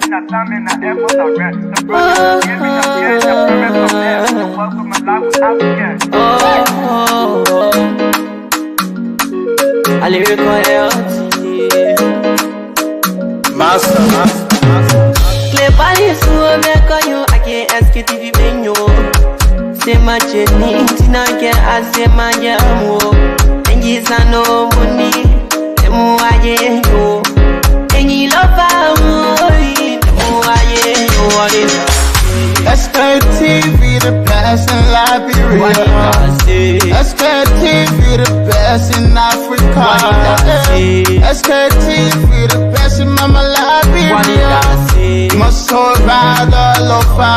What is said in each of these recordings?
stretching that time in the airport I read. The brothers gave me the fear, the promise of death. The work of my life without fear. I lyrical health. Master. Play body so make you I can't Sktv menu. Say my journey, Tina can I say my jamo. And yes I know money, the more I get you. And you love the more I get you. Sktv, the best in Liberia. Sktv, the best in Africa. Sktv, the best in Mama Liberia. Must hold by the lofa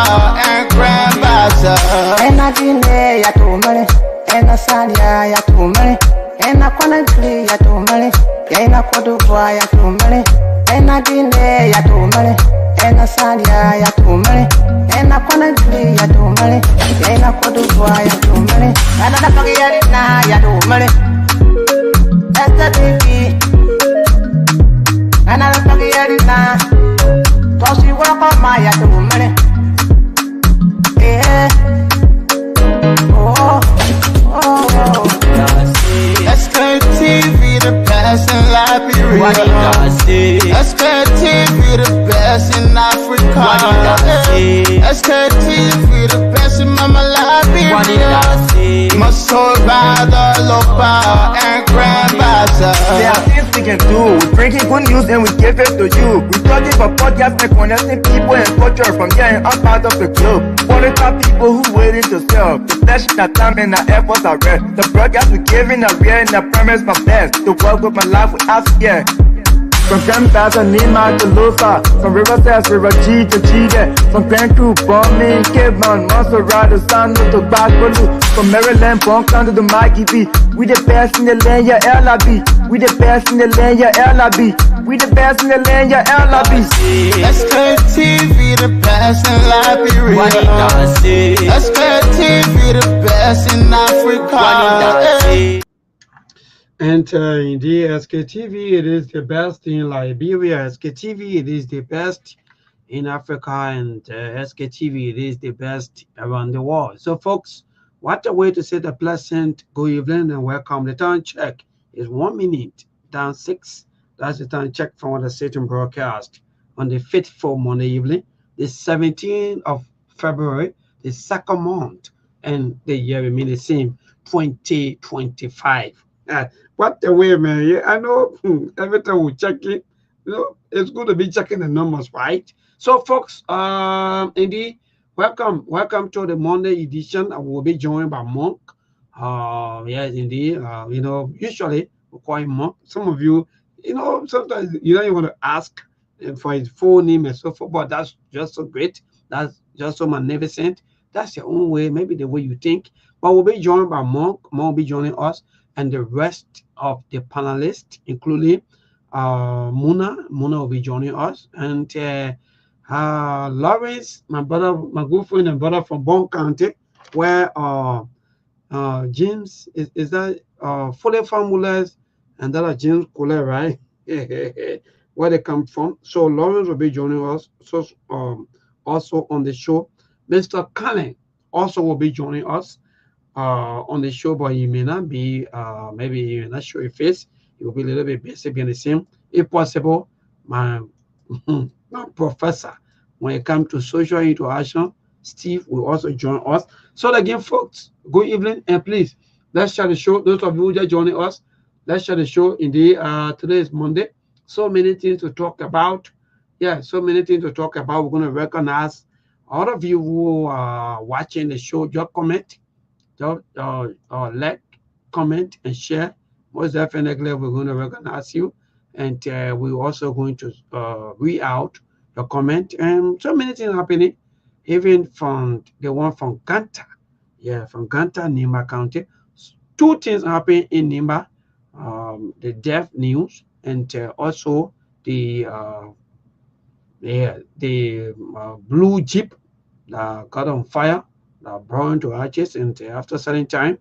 and grandbaza. And I didn't ya to money, and I said ya to money, and I couldn't play ya to money, and I could do ya to money, and I didn't ya to money, and I said ya to money, and I couldn't play ya to money, and I could do ya to money, and I forget it now ya to money. That's the TV, and I forget it now. Cause you work on my ya to money. Yeah. Sktv, the best in Liberia. Sktv, the best in Africa. Sktv, the best in Mama Liberia. Must hold by the lofa and grandbaza. There are things we can do. We bring in good news and we give it to you. We talking for podcasts and connecting people and culture from here and out of the globe. Qualified people who waiting to sell. The flesh that time and the efforts are red. The broadcast we giving are real and the premise my best. To work with my life without fear. From Grandfather Nima to Lufa, from Riverside, River G to Chile, from Grand Crew, Bombing, Kidman, Monster Rider, San to Backwalu, from Maryland, Bonk to the Mikey B. We the best in the land, yeah, LIB. We the best in the land, yeah, LIB. We the best in the land, yeah, LIB. Sktv, the best in Liberia. Sktv, the best in Africa. And indeed, Sktv, it is the best in Liberia. Sktv, it is the best in Africa, and Sktv, it is the best around the world. So, folks, what a way to say a pleasant good evening and welcome. The time check is 1 minute down 6. That's the time check from the Satan broadcast on the fateful Monday evening, the 17th of February, the second month, and the year remain the same, 2025. What the way, man? Yeah, I know every time we check it, it's good to be checking the numbers, right? So, folks, indeed, welcome to the Monday edition. I will be joined by Monk. Yes, indeed. Usually we call him Monk. Some of you, sometimes you don't even want to ask for his full name and so forth, but that's just so great. That's just so magnificent. That's your own way, maybe the way you think. But we'll be joined by Monk. Monk will be joining us, and the rest of the panelists, including Muna will be joining us, and Lawrence, my good friend and brother from Bon County, where James is that fully formulas, and that are James Cole, right? Where they come from. So Lawrence will be joining us. So also on the show, Mr. Cullen also will be joining us on the show, but he may not be, maybe you're not sure your face. He will be a little bit busy being the same. If possible, my professor, when it comes to social interaction, Steve will also join us. So again, folks, good evening, and please, let's share the show. Those of you who just joining us, let's share the show. Indeed, today is Monday. So many things to talk about. Yeah, so many things to talk about. We're going to recognize all of you who are watching the show. Just comment. Like, comment, and share. Most definitely, we're going to recognize you, and we're also going to read out your comment. And so many things happening, even from the one from Ganta. Yeah, from Ganta, Nimba County. 2 things happen in Nimba: the death news, and also the blue jeep that got on fire, burned to ashes, and after a certain time,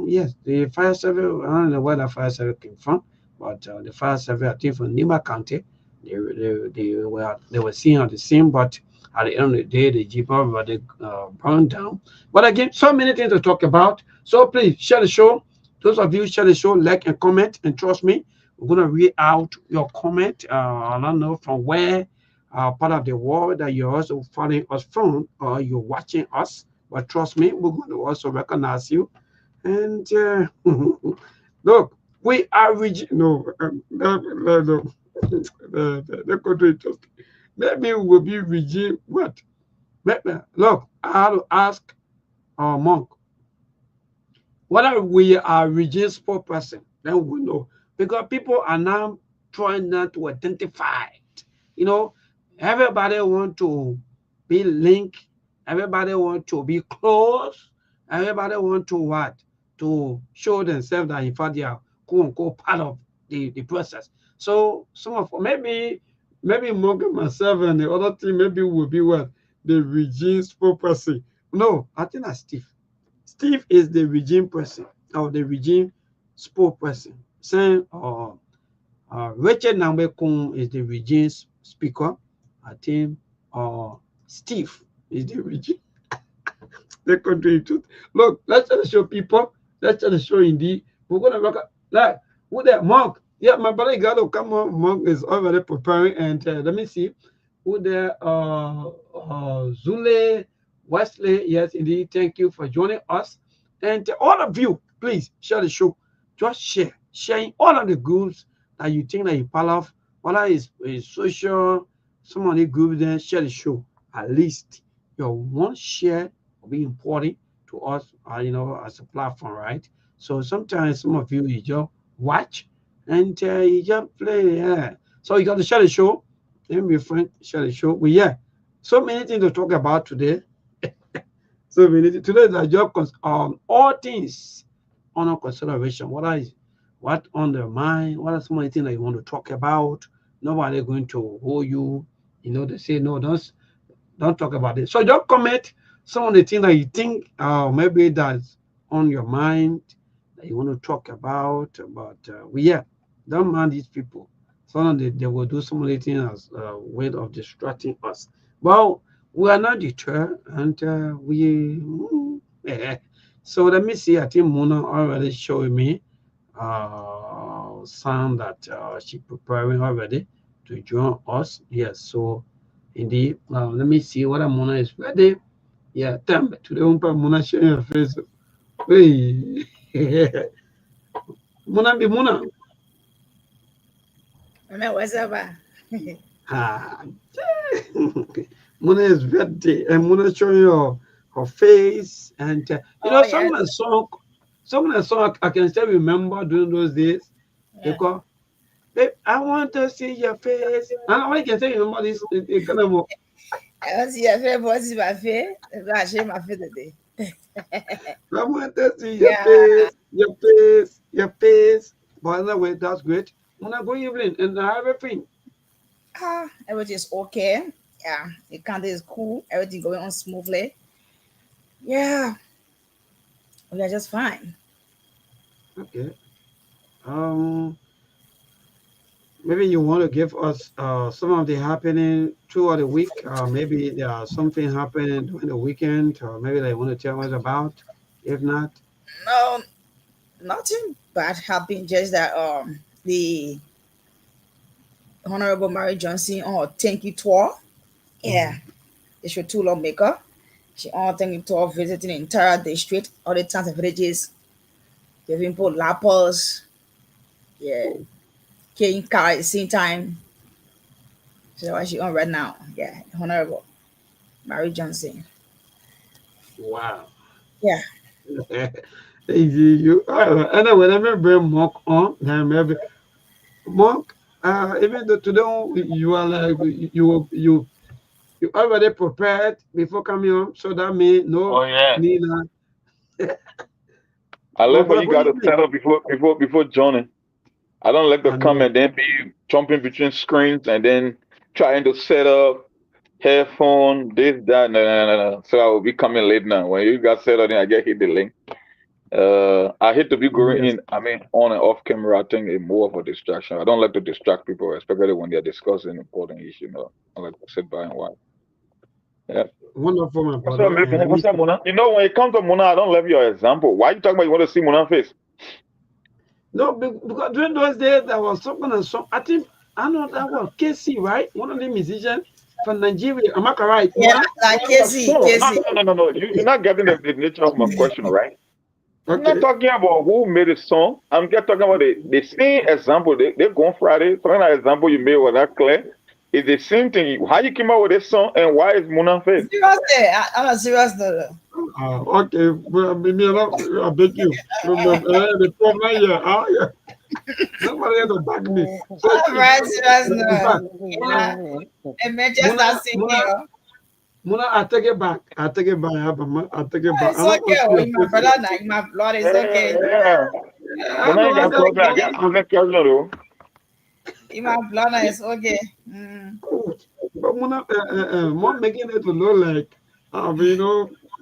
yes, the fire service, I don't know where the fire service came from, but the fire service, I think from Nima County, They were seen on the scene, but at the end of the day, the Jeep already burned down. But again, so many things to talk about. So please share the show. Those of you share the show, like and comment, and trust me, we're gonna read out your comment. I don't know from where part of the world that you're also following us from, or you're watching us. But trust me, we're going to also recognize you. And look, we are reaching. No, no. The country just maybe we will be regime what? Look, I have to ask our monk whether we are regime sport person. Then we know because people are now trying not to identify it. You know, everybody want to be linked. Everybody want to be close. Everybody want to what? To show themselves that in fact they are quote unquote part of the process. So some of maybe Morgan, myself, and the other team maybe will be what the regime spokesperson. No, I think that's Steve. Steve is the regime person or the regime spokesperson. Saying Richard Nambekun is the regime speaker. I think Steve is the regime. They country truth. Look, let's try to show people. Let's try to show indeed. We're gonna look at like who that Monk. Yeah, my brother got to come on. Monk is already preparing, and let me see who there. Zule Wesley. Yes, indeed. Thank you for joining us, and all of you, please share the show. Just sharing all of the groups that you think that you part of, whether it's social, some of the groups. Then share the show. At least your one share will be important to us, as a platform, right? So sometimes some of you just watch and you just play. Yeah. So you got to share the show. Then be friend, share the show. But yeah, so many things to talk about today. So many things. Today is a job all things under consideration. What on their mind? What are some of the things that you want to talk about? Nobody going to hold you. They say no, don't talk about it. So just comment some of the things that you think maybe that's on your mind that you want to talk about. But yeah, don't mind these people. So they will do some of the things as a way of distracting us. Well, we are not deterred, and yeah. So let me see. I think Mona already showing me some that she preparing already to join us. Yes, so indeed. Let me see what Mona is ready. Yeah, damn it. Today, Mona sharing her face. Hey, Mona be Mona. What's up? Ah, Mona is ready, and Mona showing her face, and Oh, some yes. of the song I can still remember during those days. Yeah. Because, babe, I want to see your face, and I can still remember this. It kind of I want to see your face. What's my face? I'm going to share my face today. I want to see your Yeah. face, your face, your face. But anyway, that's great. When I go evening and everything. Everything's okay. Yeah. The country is cool. Everything going on smoothly. Yeah. We are just fine. Okay. Um, Maybe you want to give us some of the happening throughout the week. Maybe there are something happening during the weekend, or maybe they want to tell us about. If not, No, nothing bad happened. Just that the Honorable Mary Johnson on thank you tour. Yeah. The show two lawmaker. She on thank you tour visiting the entire district, all the towns and villages. They've put lappers. Yeah. oh, King car at the same time. So what she on right now? Yeah, Honorable Mary Johnson. wow. Yeah. Anyway, let me bring Mark on. Then maybe Mark, even though today you are like you already prepared before coming on, so that means no Oh yeah. Nina. I My love how brother, you good got to evening. set up before joining. I don't like to I come know. and then be jumping between screens and then trying to set up headphone, this, that, no. So I will be coming late now. When you got set up, then I get hit the link. I hate to be going Yes. in. I mean, on and off camera, I think it's more of a distraction. I don't like to distract people, especially when they're discussing important issue. I like to sit by and watch. Yeah. Wonderful, my What's up, brother. man? And me What's up, Mona? When it comes to Mona, I don't love your example. Why you talking about you want to see Mona face? no, because during those days there was some kind of song. I think I know that was KC, right? One of the musicians from Nigeria. Am I correct? Yeah, Mona? like Casey, No, Casey. no. You're not getting the nature of my question, right? I'm not Okay. talking about who made a song. I'm just talking about the same example. They go on Friday. Talking about example you made was that clear. It's the same thing. How you came out with this song and why is Mona face? Serious there. I'm a serious though. Okay. Well, I beg you. The problem here. Yeah. Nobody had to back me. So I'm right serious in no. fact, And Manchester City. Mona, I take it back. I take it back. I take it back. It's okay. Oh, in my brother, now, in my blood, it's okay. Yeah. I Mona know ain't I got problem. I said, got problem though. In my blood, now, it's okay. Mm. but Mona, Mom making it to look like,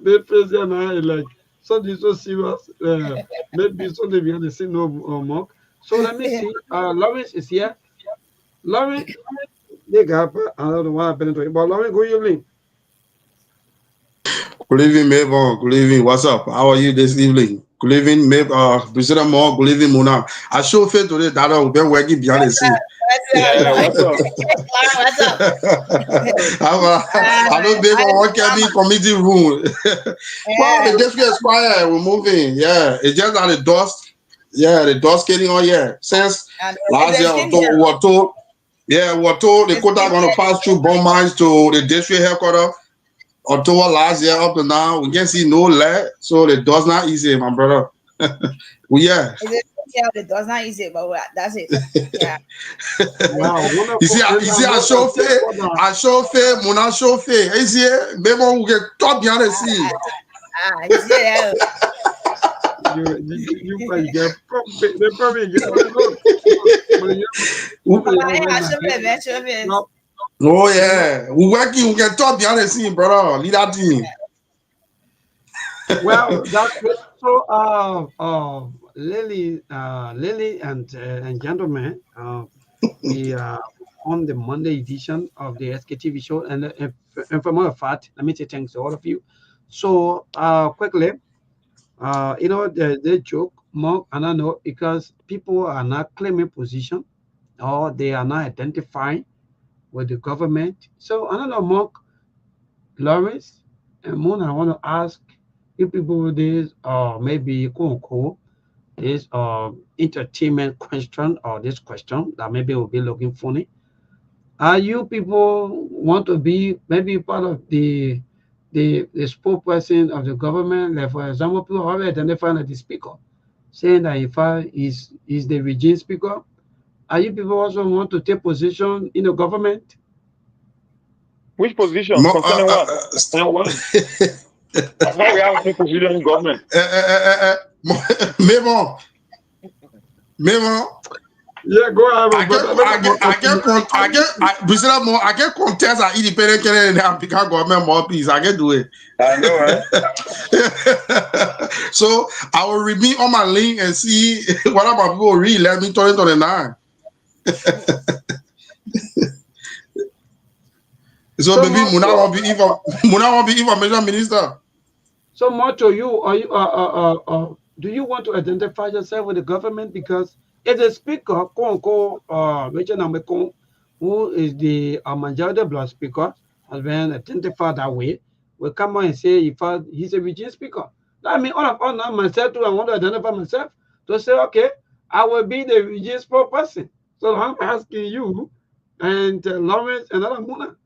they face and I like something so serious. Maybe something behind the scene no more. So let me see. Lawrence is here. Lawrence, they got. I don't know what happened to him, but Lawrence, good evening. Good evening, Mabel. Good evening. What's up? How are you this evening? Good evening, Mabel. President Moore. Good evening, Mona. I show faith today that I've been working behind the scene. Yeah, what's up? What's up? I don't be on what can be committee room. Well, the district is quiet. We're moving. Yeah, it's just that the dust. Yeah, the dust getting on here since last year. October, we were told. Yeah, we were told the quota going to pass through bomb mines to the district headquarters. October last year up to now, we can see no light, so the door's not easy, my brother. Yeah. Yeah, it does not easy, but that's it. Yeah. Wow, wonderful. You see, I show faith, Mona show faith. You see, maybe we get top behind the scene. Yeah. You might get they probably get. Oh yeah, we working, we can talk behind the scene, brother. Lead that team. Well, that's it. So, Lily and gentlemen, we are on the Monday edition of the Sktv show, and for more fact, let me say thanks to all of you. So, quickly, they joke more, and I know because people are not claiming position, or they are not identifying with the government. So I don't know, Mark, Lawrence, and Moon, I want to ask you people this, maybe quote unquote, this entertainment question or this question that maybe will be looking funny. Are you people want to be maybe part of the spokesperson of the government? Like for example, people already identifying as the speaker, saying that if I is the regime speaker. Are you people also want to take position in the government? Which position? Concerning what? And what? How we have a position in government? Memo. Yeah, go ahead. I get contest at independent candidate and become government more, please. I can do it. I know, right? So I will remain on my link and see what about people read. Let me 2029. So maybe Muna won't be information minister. So much of you, are you do you want to identify yourself with the government? Because as a speaker, Richard Namekon, who is the majority blood speaker, has been identified that way, will come on and say if he's a regime speaker. I mean, all of now myself too, I want to identify myself to say, okay, I will be the regime spokesperson. So I'm asking you and Lawrence and other Muna.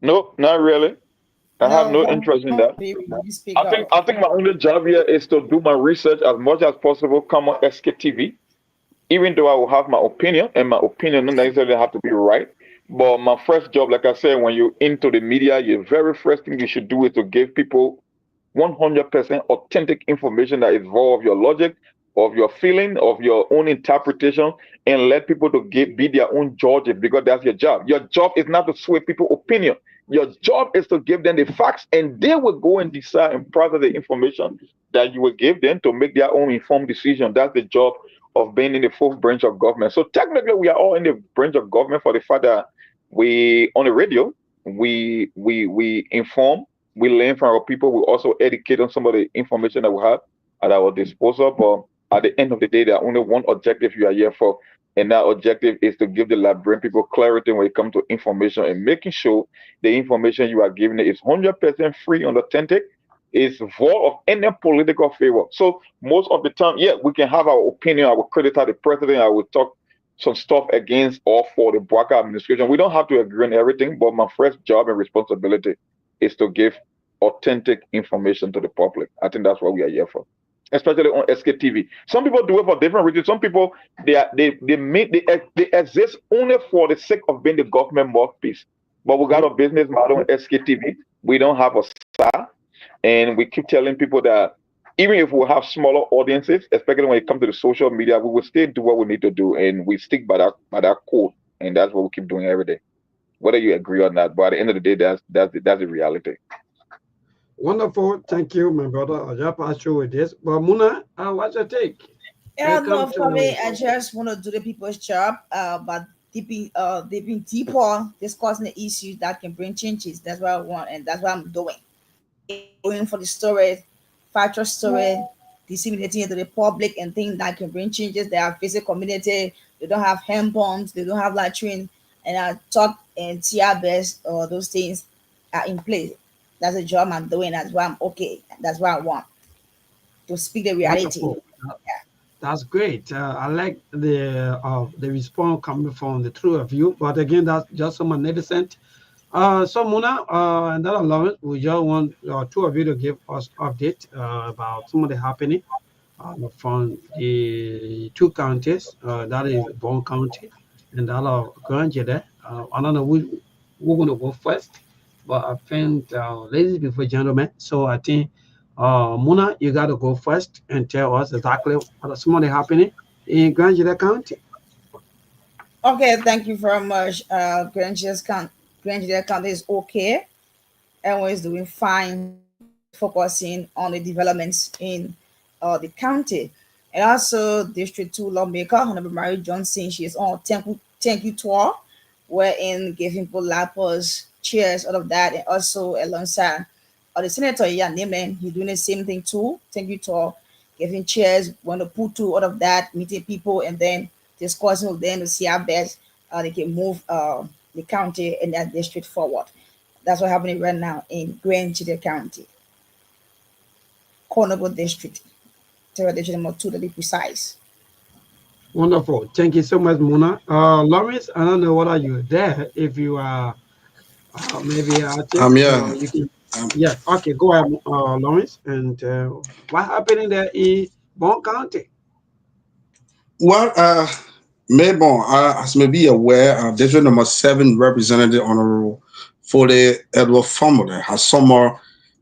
No, not really. I have no interest in that. I think my only job here is to do my research as much as possible, come on SKTV, even though I will have my opinion, and my opinion doesn't necessarily have to be right. But my first job, like I said, when you're into the media, your very first thing you should do is to give people 100% authentic information that involves your logic, of your feeling, of your own interpretation, and let people to be their own judges, because that's your job. Your job is not to sway people's opinion. Your job is to give them the facts, and they will go and decide and process the information that you will give them to make their own informed decision. That's the job of being in the fourth branch of government. So technically, we are all in the branch of government for the fact that we on the radio, we inform, we learn from our people, we also educate on some of the information that we have at our disposal. But at the end of the day, there are only one objective you are here for, and that objective is to give the Liberian people clarity when it comes to information and making sure the information you are giving is 100% free and authentic, is void of any political favor. So most of the time, yeah, we can have our opinion, I will criticize the president, I will talk some stuff against or for the Bwaka administration. We don't have to agree on everything, but my first job and responsibility is to give authentic information to the public. I think that's what we are here for, especially on Sktv. Some people do it for different reasons. Some people they exist only for the sake of being the government mouthpiece. But we got a business model on Sktv. We don't have a star, and we keep telling people that even if we have smaller audiences, especially when it comes to the social media, we will still do what we need to do, and we stick by that code, and that's what we keep doing every day, whether you agree or not. But at the end of the day, that's the reality. Wonderful, thank you, my brother. I'll just pass you with this. But Muna, what's your take? Yeah, no, for me, I just want to do the people's job, but dipping deeper, discussing the issues that can bring changes. That's what I want, and that's what I'm doing. Going for the story, factual story, disseminating it to the public, and things that can bring changes. They have basic community. They don't have hand pumps. They don't have latrine, and I talk and see our best. Those things are in place. That's the job I'm doing. That's why I'm okay. That's what I want to speak the reality. Yeah. That's great. I like the response coming from the two of you. But again, that's just some magnificent. So Muna and that Lawrence, we just want two of you to give us update about some of the happening from the two counties. That is Bon County and that of Grand Jede. I don't know who's going to go first, but I think ladies before gentlemen. So I think Muna, you got to go first and tell us exactly what some of the happening in Grand Jede County. Okay, thank you very much. Grand Jede County is okay. Everyone is doing fine, focusing on the developments in the county. And also, District 2 lawmaker, Honorable Mary Johnson, she is on thank you tour, wherein giving people lappers, cheers, all of that, and also alongside the Senator, yeah, Neiman, he's doing the same thing too. Thank you tour, giving cheers, want to put to all of that, meeting people, and then discussing with them to see how best they can move the county and that district forward. That's what's happening right now in Grand Jede County, Cornwall District, Terror District number 2 to be precise. Wonderful. Thank you so much, Muna. Lawrence, I don't know what are you there. If you are maybe I'm here. you can. Yeah. Okay. Go ahead, Lawrence. And what happening there in Bon County? Well, Maybon, as may be aware, District number 7 Representative Honorable Foley Edward Formula has summoned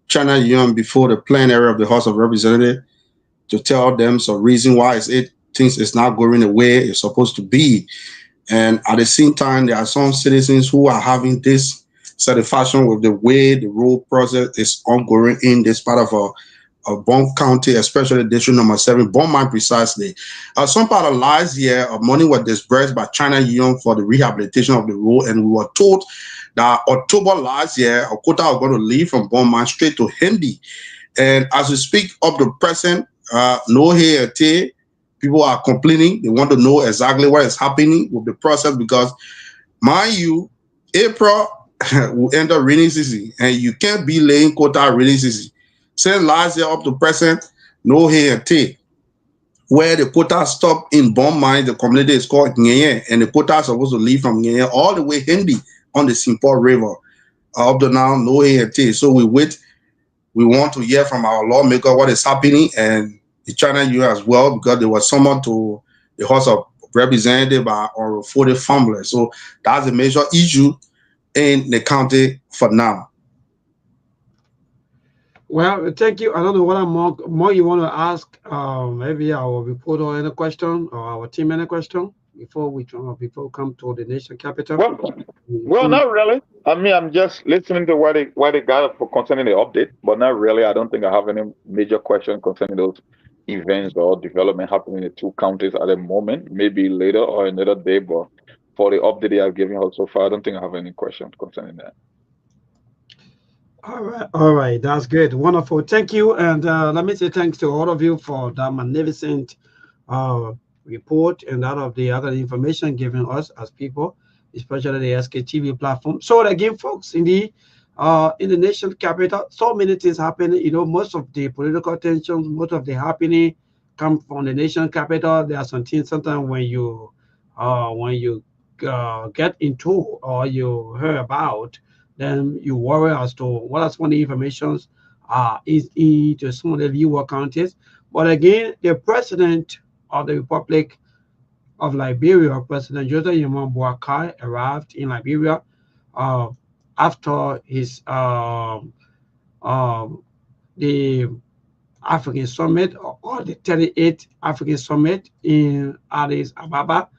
China Yuan before the plenary area of the House of Representatives to tell them some reason why things is not going the way it's supposed to be. And at the same time, there are some citizens who are having this satisfaction with the way the rule process is ongoing in this part of Bon County, especially District number 7, Bon Mine precisely. Some part of last year, money was disbursed by China Yuan for the rehabilitation of the road, and we were told that October last year, a quota was going to leave from Bon Mine straight to Hindi. And as we speak up to present, no here, people are complaining. They want to know exactly what is happening with the process because, mind you, April will enter rainy season, and you can't be laying quota rainy season. Since last year up to present, no here and take. Where the quota stop in Bon Mine, the community is called Nye, and the quota is supposed to leave from Nye all the way Hindi on the Simple River. Up to now, no here and take. So we wait. We want to hear from our lawmaker what is happening, and the China Yuan as well, because there was someone to the House of Representatives by or for the family. So that's a major issue in the county for now. Well, thank you. I don't know what more you want to ask. Maybe our reporter any question or our team any question before we come to the nation capital. Well, not really. I mean, I'm just listening to what they got for concerning the update, but not really. I don't think I have any major question concerning those events or development happening in the two counties at the moment. Maybe later or another day, but for the update they have given us so far, I don't think I have any questions concerning that. All right, that's good, wonderful. Thank you, and let me say thanks to all of you for that magnificent uh, report and that of the other information given us as people, especially the SKTV platform. So again, folks, in the nation capital, so many things happening. You know, most of the political tensions, most of the happening come from the nation capital. There are some things sometimes when you get into or you hear about, then you worry as to what are some of the informations is into some of the viewer counties. But again, the president of the Republic of Liberia, President Joseph Yamon Boakai, arrived in Liberia uh, after his the African Summit or the 38th African Summit in Addis Ababa,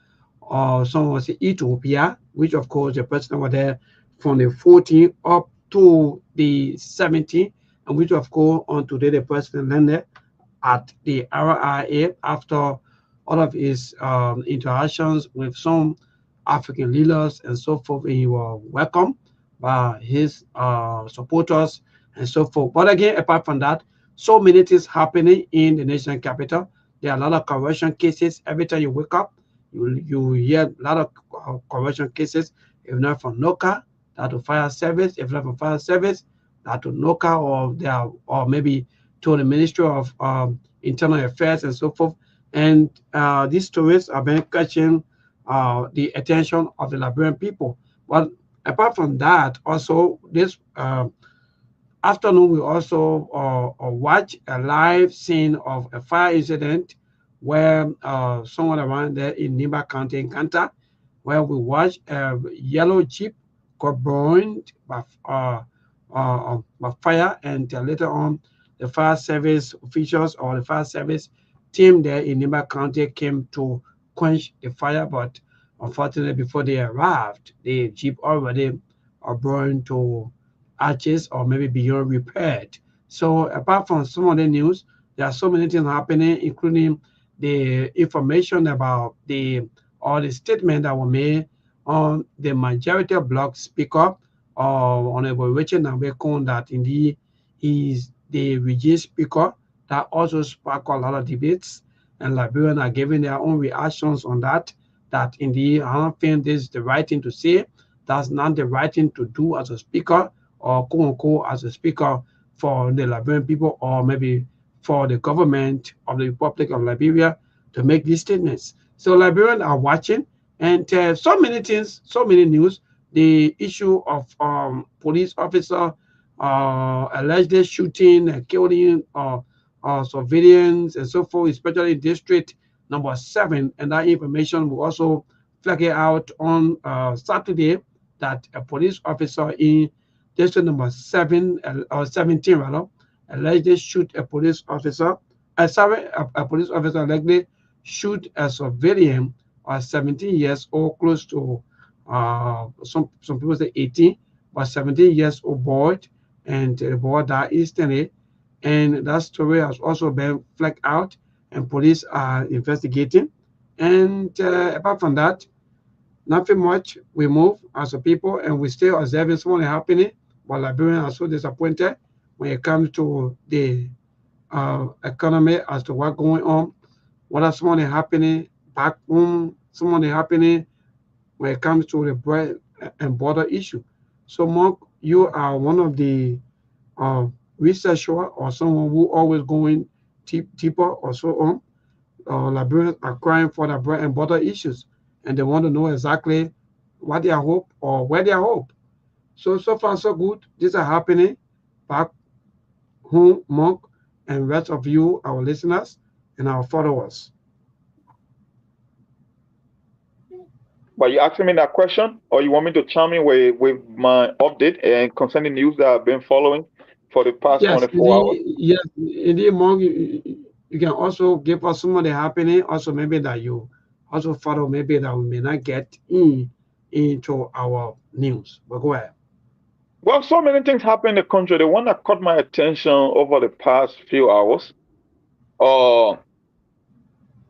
or some was Ethiopia, which of course the president was there from the 14th up to the 17th, and which of course on today the president landed at the RIA after all of his interactions with some African leaders and so forth. And he was welcomed by his supporters and so forth. But again, apart from that, so many things happening in the national capital. There are a lot of corruption cases. Every time you wake up, you hear a lot of corruption cases. If not from NOCA, that to fire service. If not from fire service, that to NOCA or maybe to the Ministry of Internal Affairs and so forth. And these stories have been catching the attention of the Liberian people. But apart from that, also this afternoon, we also watch a live scene of a fire incident where someone around there in Nimba County in Kanta, where we watch a yellow Jeep got burned by fire, and later on, the fire service officials or the fire service team there in Nimba County came to quench the fire, but unfortunately, before they arrived, the Jeep already burned to arches or maybe beyond repaired. So apart from some of the news, there are so many things happening, including the information about the statement that were made on the majority bloc speaker, Honorable Richard Nambekon, that indeed is the regime speaker. That also sparked a lot of debates, and Liberians are giving their own reactions on that. That indeed, I don't think this is the right thing to say. That's not the right thing to do as a speaker, or quote unquote as a speaker for the Liberian people, or maybe for the government of the Republic of Liberia to make these statements. So Liberians are watching, and so many things, so many news. The issue of police officer allegedly shooting and killing civilians and so forth, especially District number 7, and that information will also flag it out on Saturday, that a police officer in District number 7 or 17 rather allegedly shoot a police officer. A police officer allegedly shoot a civilian, 17 years old, close to some people say 18, but 17 years old boy, and the boy died instantly. And that story has also been flagged out, and police are investigating. And apart from that, nothing much. We move as a people, and we still observing something happening. But Liberians are so disappointed when it comes to the economy as to what's going on. What are something happening back home? Something happening when it comes to the bread and border issue. So, Mark, you are one of the researcher or someone who always going deeper or so on. Liberians are crying for the bread and butter issues, and they want to know exactly what their hope or where their hope. So far so good. These are happening back home, Monk, and rest of you, our listeners and our followers. But you asking me that question, or you want me to chime in with my update and concerning news that I've been following for the past Yes, 24 hours? Yes, indeed, Monk. You can also give us some of the happening. Also, maybe that you also follow, maybe that we may not get into our news. But go ahead. Well, so many things happen in the country. The one that caught my attention over the past few hours, uh,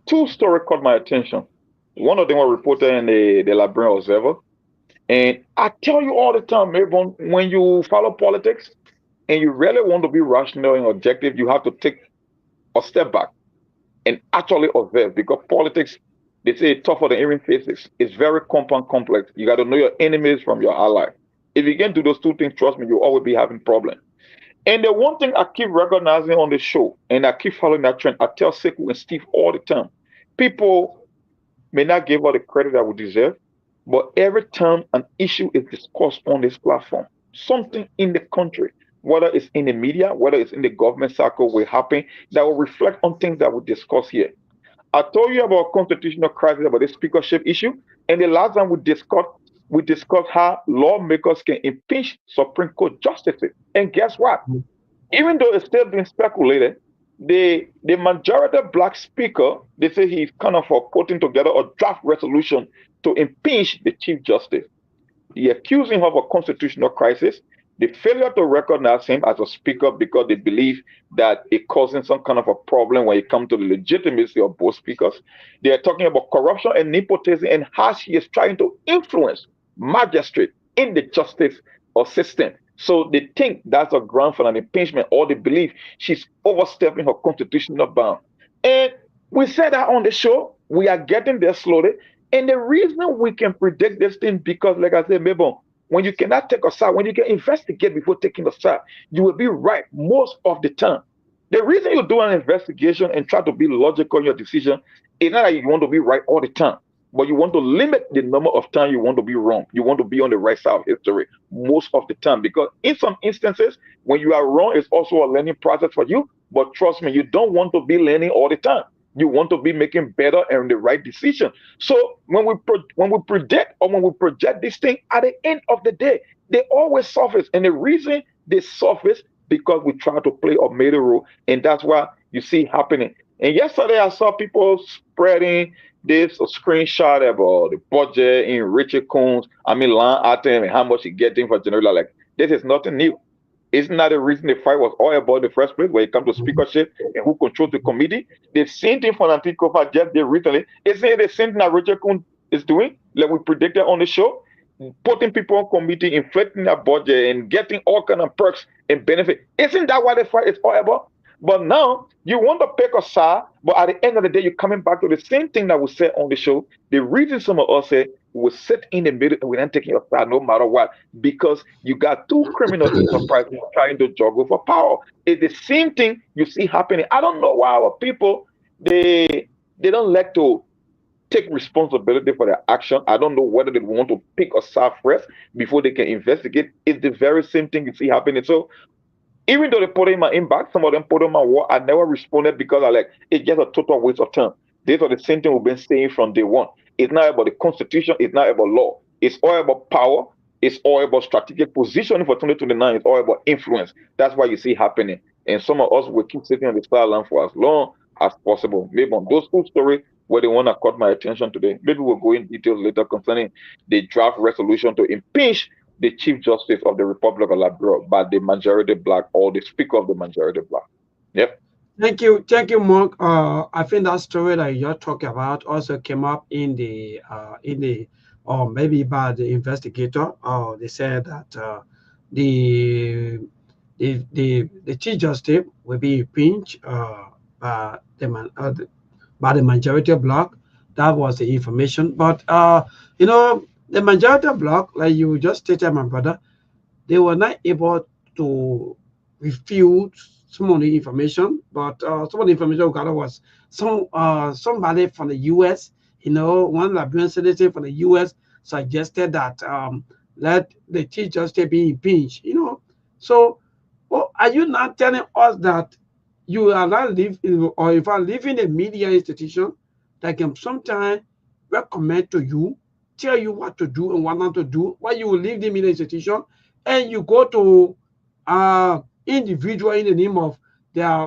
two stories caught my attention. One of them was reported in the Liberian Observer. And I tell you all the time, everyone, when you follow politics and you really want to be rational and objective, you have to take a step back and actually observe because politics, they say it's tougher than even physics. It's very compound complex. You got to know your enemies from your ally. If you can do those two things, trust me, you'll always be having problems. And the one thing I keep recognizing on the show, and I keep following that trend, I tell Sekou and Steve all the time, people may not give us the credit that we deserve, but every time an issue is discussed on this platform, something in the country, whether it's in the media, whether it's in the government circle, will happen that will reflect on things that we discuss here. I told you about constitutional crisis, about the speakership issue, and the last time we discussed how lawmakers can impeach Supreme Court justices. And guess what? Even though it's still being speculated, the majority black speaker, they say he's kind of putting together a draft resolution to impeach the Chief Justice. They accuse him of a constitutional crisis, the failure to recognize him as a speaker because they believe that it causing some kind of a problem when it comes to the legitimacy of both speakers. They are talking about corruption and nepotism and how she is trying to influence magistrate in the justice system. So they think that's a ground for an impeachment, or they believe she's overstepping her constitutional bound. And we said that on the show, we are getting there slowly. And the reason we can predict this thing, because like I said, maybe when you cannot take a side, when you can investigate before taking a side, you will be right most of the time. The reason you do an investigation and try to be logical in your decision is not that you want to be right all the time, but you want to limit the number of times you want to be wrong. You want to be on the right side of history most of the time, because in some instances, when you are wrong, it's also a learning process for you. But trust me, you don't want to be learning all the time. You want to be making better and the right decision. So when we predict or when we project this thing, at the end of the day, they always surface. And the reason they surface because we try to play a middle role, and that's why you see happening. And yesterday I saw people spreading this a screenshot about the budget in Richard Coons, line item and how much he getting for general. Like, this is nothing new. Isn't that the reason the fight was all about in the first place when it comes to speakership and who controls the committee? The same thing for Antikofa just did recently. Isn't it the same thing that Richard Coons is doing? Like we predicted on the show? Putting people on committee, inflating their budget and getting all kind of perks and benefit. Isn't that what the fight is all about? But now you want to pick a side, but at the end of the day, you're coming back to the same thing that we said on the show. The reason some of us say we sit in the middle and we're not taking a side no matter what, because you got two criminal enterprises trying to juggle for power. It's the same thing you see happening. I don't know why our people they don't like to take responsibility for their action. I don't know whether they want to pick a side first before they can investigate. It's the very same thing you see happening. So even though they put in my inbox, some of them put in my wall, I never responded because it's just a total waste of time. These are the same thing we've been saying from day one. It's not about the Constitution. It's not about law. It's all about power. It's all about strategic positioning for 2029. It's all about influence. That's why you see happening. And some of us will keep sitting on the sideline for as long as possible. Maybe on those two stories were the one that caught my attention today. Maybe we'll go in details later concerning the draft resolution to impeach the Chief Justice of the Republic of Liberia by the majority black or the Speaker of the majority black. Yep. Thank you, Mark. I think that story that you're talking about also came up in the or maybe by the investigator. They said that the Chief Justice will be impeached by the majority bloc. That was the information. But the majority bloc, like you just stated, my brother, they were not able to refute some of the information, but some of the information we got was somebody from the U.S., one Liberian senator from the U.S. suggested that let the Chief Justice be impeached, So, are you not telling us that you are not living, or if I live in a media institution that can sometimes recommend to you, tell you what to do and what not to do, why you will leave the media institution and you go to individual in the name of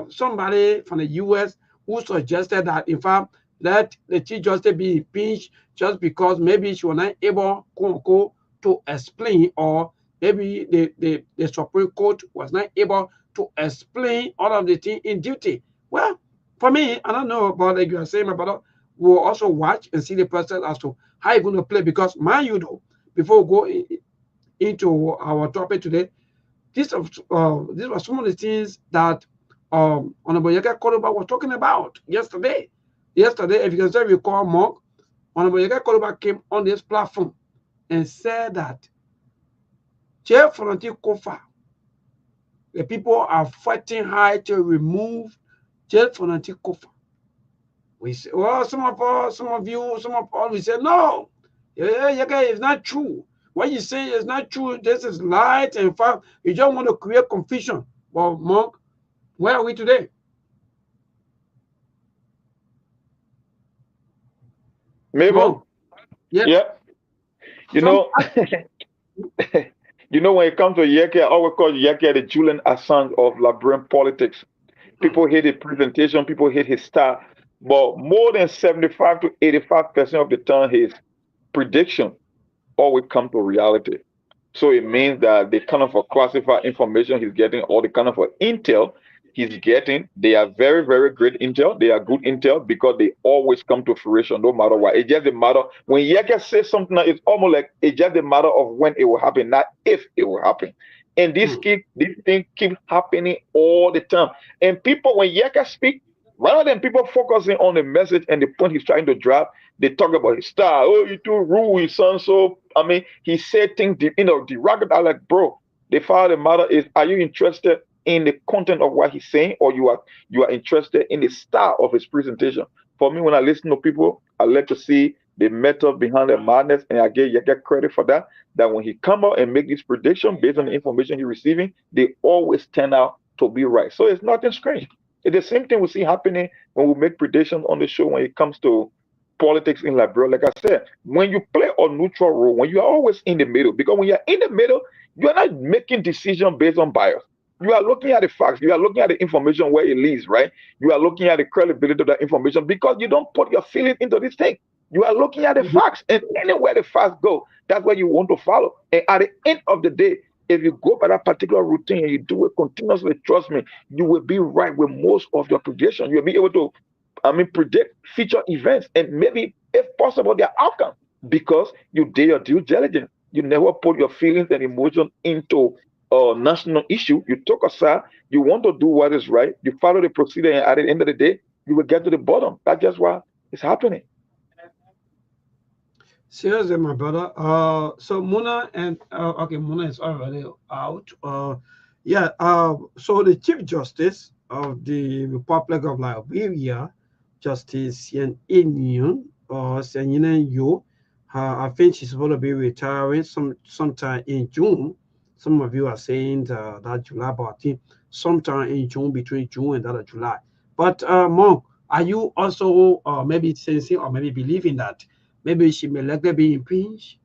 somebody from the U.S. who suggested that, in fact, let the Chief Justice be impeached just because maybe she was not able, quote unquote, to explain or maybe the Supreme Court was not able to explain all of the things in duty. Well, for me, I don't know about like you are saying, my brother, we'll also watch and see the process as to how you're going to play. Because mind you, though, before we go into our topic today, these were some of the things that Honorable Yeka Koroba was talking about yesterday. Yesterday, if you can say recall, Mark, Honorable Yeka Koroba came on this platform and said that Chair Volunteer Kofa, the people are fighting hard to remove Chair Volunteer Kofa. We say, well, some of us, some of you, some of all, we say, no, Yeka, it's not true. What you say is not true. This is light and fact. You don't want to create confusion. Well, Monk, where are we today? Mabel? Yeah. Yeah. You know, you know, when it comes to Yeke, I always call Yeke the Julian Assange of Liberian politics. People hate his presentation, people hate his style, but more than 75 to 85% of the time, his prediction always come to reality. So it means that the kind of classified information he's getting, or the kind of intel he's getting, they are very, very great intel. They are good intel because they always come to fruition no matter what. It's just a matter when Yeka says something, it's almost like it's just a matter of when it will happen, not if it will happen. And this thing keeps happening all the time. And people, when Yeka speak, rather than people focusing on the message and the point he's trying to drive, they talk about his style. Oh, you too rude, his son. So, I mean, he said things, derogatory. I'm like, bro, the fact of the matter is, are you interested in the content of what he's saying, or you are interested in the style of his presentation? For me, when I listen to people, I like to see the method behind their madness, and I get credit for that. That when he come out and make this prediction based on the information he's receiving, they always turn out to be right. So it's nothing strange. It's the same thing we see happening when we make predictions on the show when it comes to politics in Liberia. Like I said, when you play a neutral role, when you are always in the middle, because when you're in the middle, you're not making decisions based on bias. You are looking at the facts. You are looking at the information where it leads, right? You are looking at the credibility of that information because you don't put your feelings into this thing. You are looking at the facts, and anywhere the facts go, that's where you want to follow. And at the end of the day, if you go by that particular routine and you do it continuously, trust me, you will be right with most of your prediction. You'll be able to, predict future events and maybe, if possible, their outcome because you did your due diligence. You never put your feelings and emotions into a national issue. You took a side. You want to do what is right. You follow the procedure, and at the end of the day, you will get to the bottom. That's just why it's happening. Seriously, my brother. So Muna and okay, Muna is already out. Yeah. So the Chief Justice of the Republic of Liberia, Justice Yen Inyon or Senyin Yo, I think she's supposed to be retiring sometime in June. Some of you are saying that July, but I think sometime in June, between June and that of July. But Monk, are you also maybe sensing or maybe believing that maybe she may likely be impeached?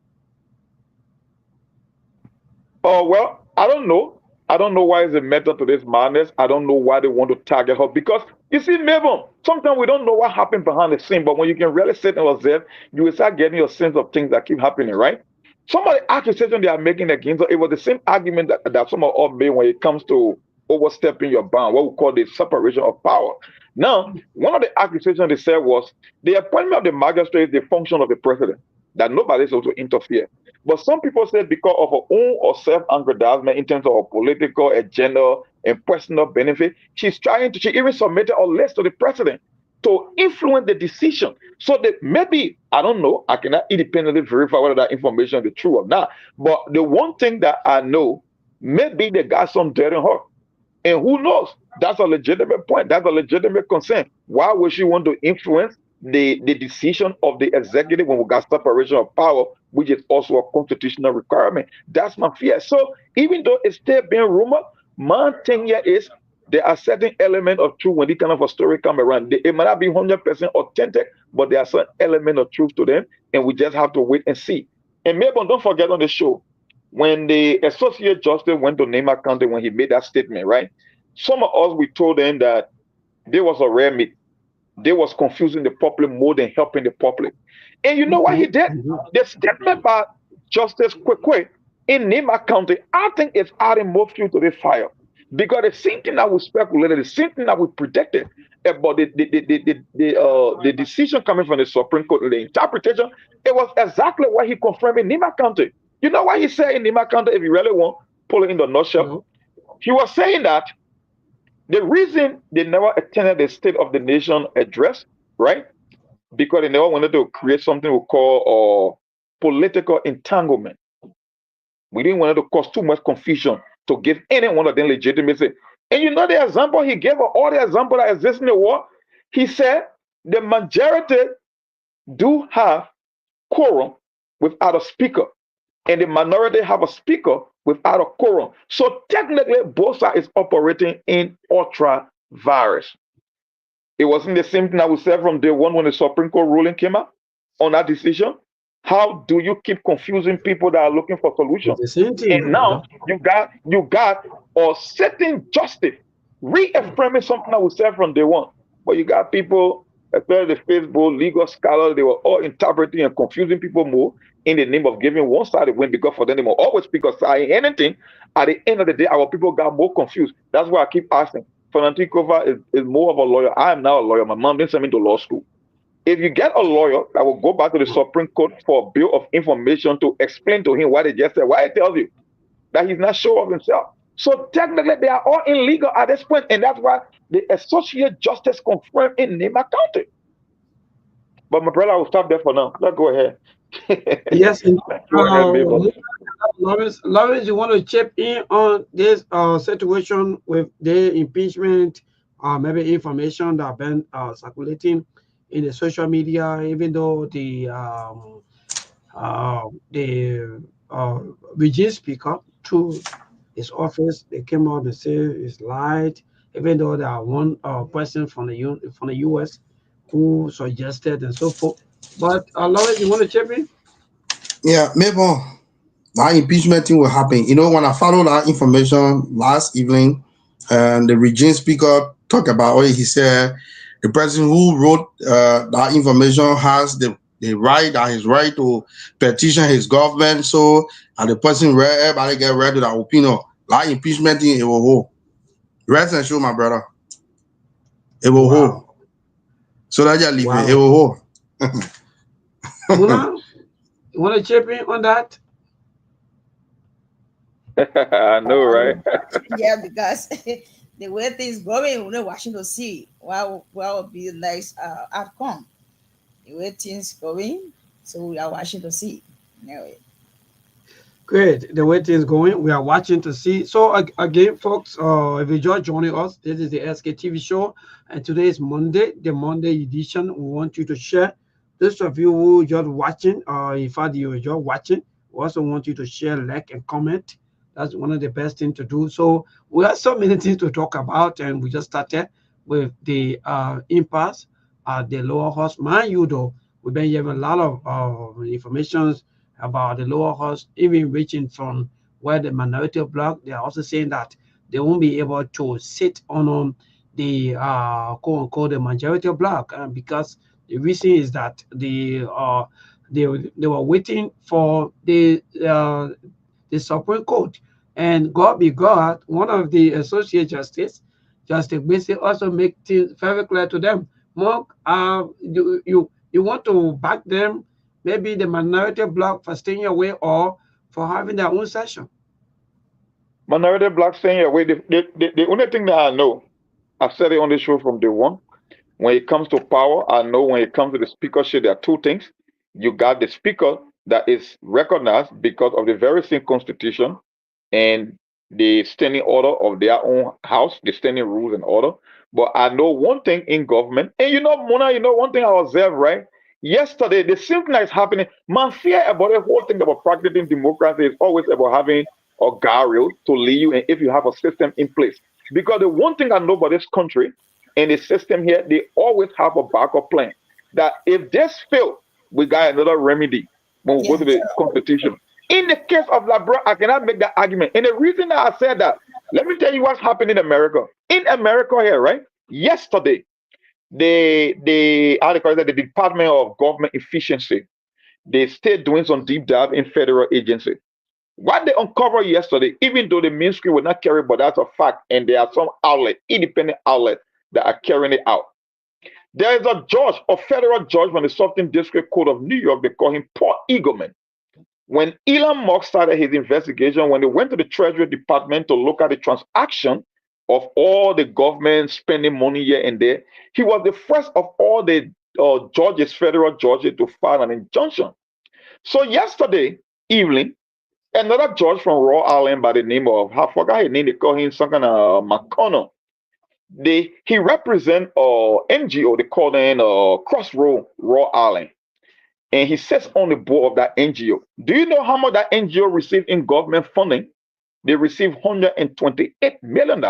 Oh, well, I don't know. I don't know why it's a method to this madness. I don't know why they want to target her because you see, Mabel, sometimes we don't know what happened behind the scene, but when you can really sit and observe, you will start getting your sense of things that keep happening, right? Some of the accusations they are making against her, it was the same argument that some of us made when it comes to overstepping your bound, what we call the separation of power. Now, one of the accusations they said was the appointment of the magistrate is the function of the president, that nobody is able to interfere. But some people said because of her own or self-aggrandizement in terms of her political agenda and personal benefit, she even submitted a list to the president to influence the decision. So that maybe, I don't know, I cannot independently verify whether that information is true or not. But the one thing that I know, maybe they got some dirt in her. And who knows? That's a legitimate point. That's a legitimate concern. Why would she want to influence the decision of the executive when we got separation of power, which is also a constitutional requirement? That's my fear. So even though it's still being rumored, my thing here is there are certain elements of truth when this kind of a story come around. It might not be 100% authentic, but there are some element of truth to them, and we just have to wait and see. And maybe don't forget on the show, when the associate justice went to Nema County when he made that statement, right? Some of us, we told them that there was a rare meat. They was confusing the public more than helping the public. And you know what he did? The statement by Justice Kwekwe in Nima County, I think it's adding more fuel to the fire. Because the same thing that we speculated, the same thing that we predicted about the decision coming from the Supreme Court, the interpretation, it was exactly what he confirmed in Nima County. You know what he said in Nima County, if you really want, pull it in the nutshell? No. He was saying that the reason they never attended the State of the Nation address, right? Because they never wanted to create something we call political entanglement. We didn't want to cause too much confusion to give any one of them legitimacy. And you know the example he gave of all the examples that exist in the world? He said the majority do have quorum without a speaker, and the minority have a speaker without a quorum. So technically, both sides is operating in ultra virus. It wasn't the same thing I would say from day one when the Supreme Court ruling came out on that decision. How do you keep confusing people that are looking for solutions? The same thing. And now you got a certain justice reaffirming something I would say from day one. But you got people, especially the Facebook legal scholars, they were all interpreting and confusing people more in the name of giving one side a win, because for them they will always pick a side. Anything at the end of the day, our people got more confused. That's why I keep asking. Fernando Kova is more of a lawyer. I am now a lawyer. My mom didn't send me to law school. If you get a lawyer that will go back to the Supreme Court for a bill of information to explain to him why they just said, why he tells you that he's not sure of himself. So technically, they are all illegal at this point, and that's why the Associate Justice confirmed in Nima County. But my brother, I will stop there for now. Let's go ahead. Yes, Go ahead, Lawrence, you want to chip in on this situation with the impeachment, maybe information that been circulating in the social media, even though the regime speaker to his office, they came out and say it's lied, even though there are one person from the US who suggested and so forth. But Lawrence, you want to chip in? Yeah, maybe that impeachment thing will happen. You know, when I followed that information last evening, and the regime speaker talked about what he said, the person who wrote that information has the right, that his right to petition his government. So, and the person read, everybody get ready to that opinion. That impeachment thing, it will hold. Rest and show, my brother. It will hold. So that you leave it. It will hold. Muna, you want to chip in on that? I know, right? Yeah, because the way things going, we're not watching to see what will be the next outcome. The way things going, so we are watching to see. Anyway. Great. The way things going, we are watching to see. So again, folks, if you just joining us, this is the Sktv show, and today is Monday, the Monday edition. We want you to share. Those of you who just watching, in fact you are just watching, we also want you to share, like, and comment. That's one of the best things to do. So we have so many things to talk about, and we just started with the impasse at the lower house. Mind you, though, we've been hearing a lot of information about the lower house, even reaching from where the minority bloc. They are also saying that they won't be able to sit on the quote unquote the majority bloc, because the reason is that they were waiting for the Supreme Court. And God be God, one of the associate justice basically also make things very clear to them. Mark, you want to back them, maybe the minority bloc, for staying away or for having their own session? Minority bloc staying away. The only thing that I know, I've said it on the show from day one, when it comes to power, I know when it comes to the speakership, there are two things. You got the speaker that is recognized because of the very same constitution and the standing order of their own house, the standing rules and order. But I know one thing in government, and you know, Mona, you know one thing I observed, right? Yesterday, the same thing that is happening. My fear about the whole thing about practicing democracy is always about having a guardrail to lead you, and if you have a system in place. Because the one thing I know about this country and the system here, they always have a backup plan. That if this fails, we got another remedy when we go to the constitution. In the case of Labra, I cannot make that argument. And the reason that I said that, let me tell you what's happened in America. In America here, right? Yesterday, the Department of Government Efficiency, they stayed doing some deep dive in federal agency. What they uncovered yesterday, even though the mainstream will not carry, but that's a fact, and there are some outlets, independent outlets, that are carrying it out. There is a judge, a federal judge from the Southern District Court of New York. They call him Paul Eagleman. When Elon Musk started his investigation, when they went to the Treasury Department to look at the transaction of all the government spending money here and there, he was the first of all the judges, federal judges, to file an injunction. So yesterday evening, another judge from Rhode Island by the name of, I forgot his name, they call him some kind of McConnell. He represents NGO, they call them Crossroad Rhode Island. And he sits on the board of that NGO. Do you know how much that NGO received in government funding? They received $128 million.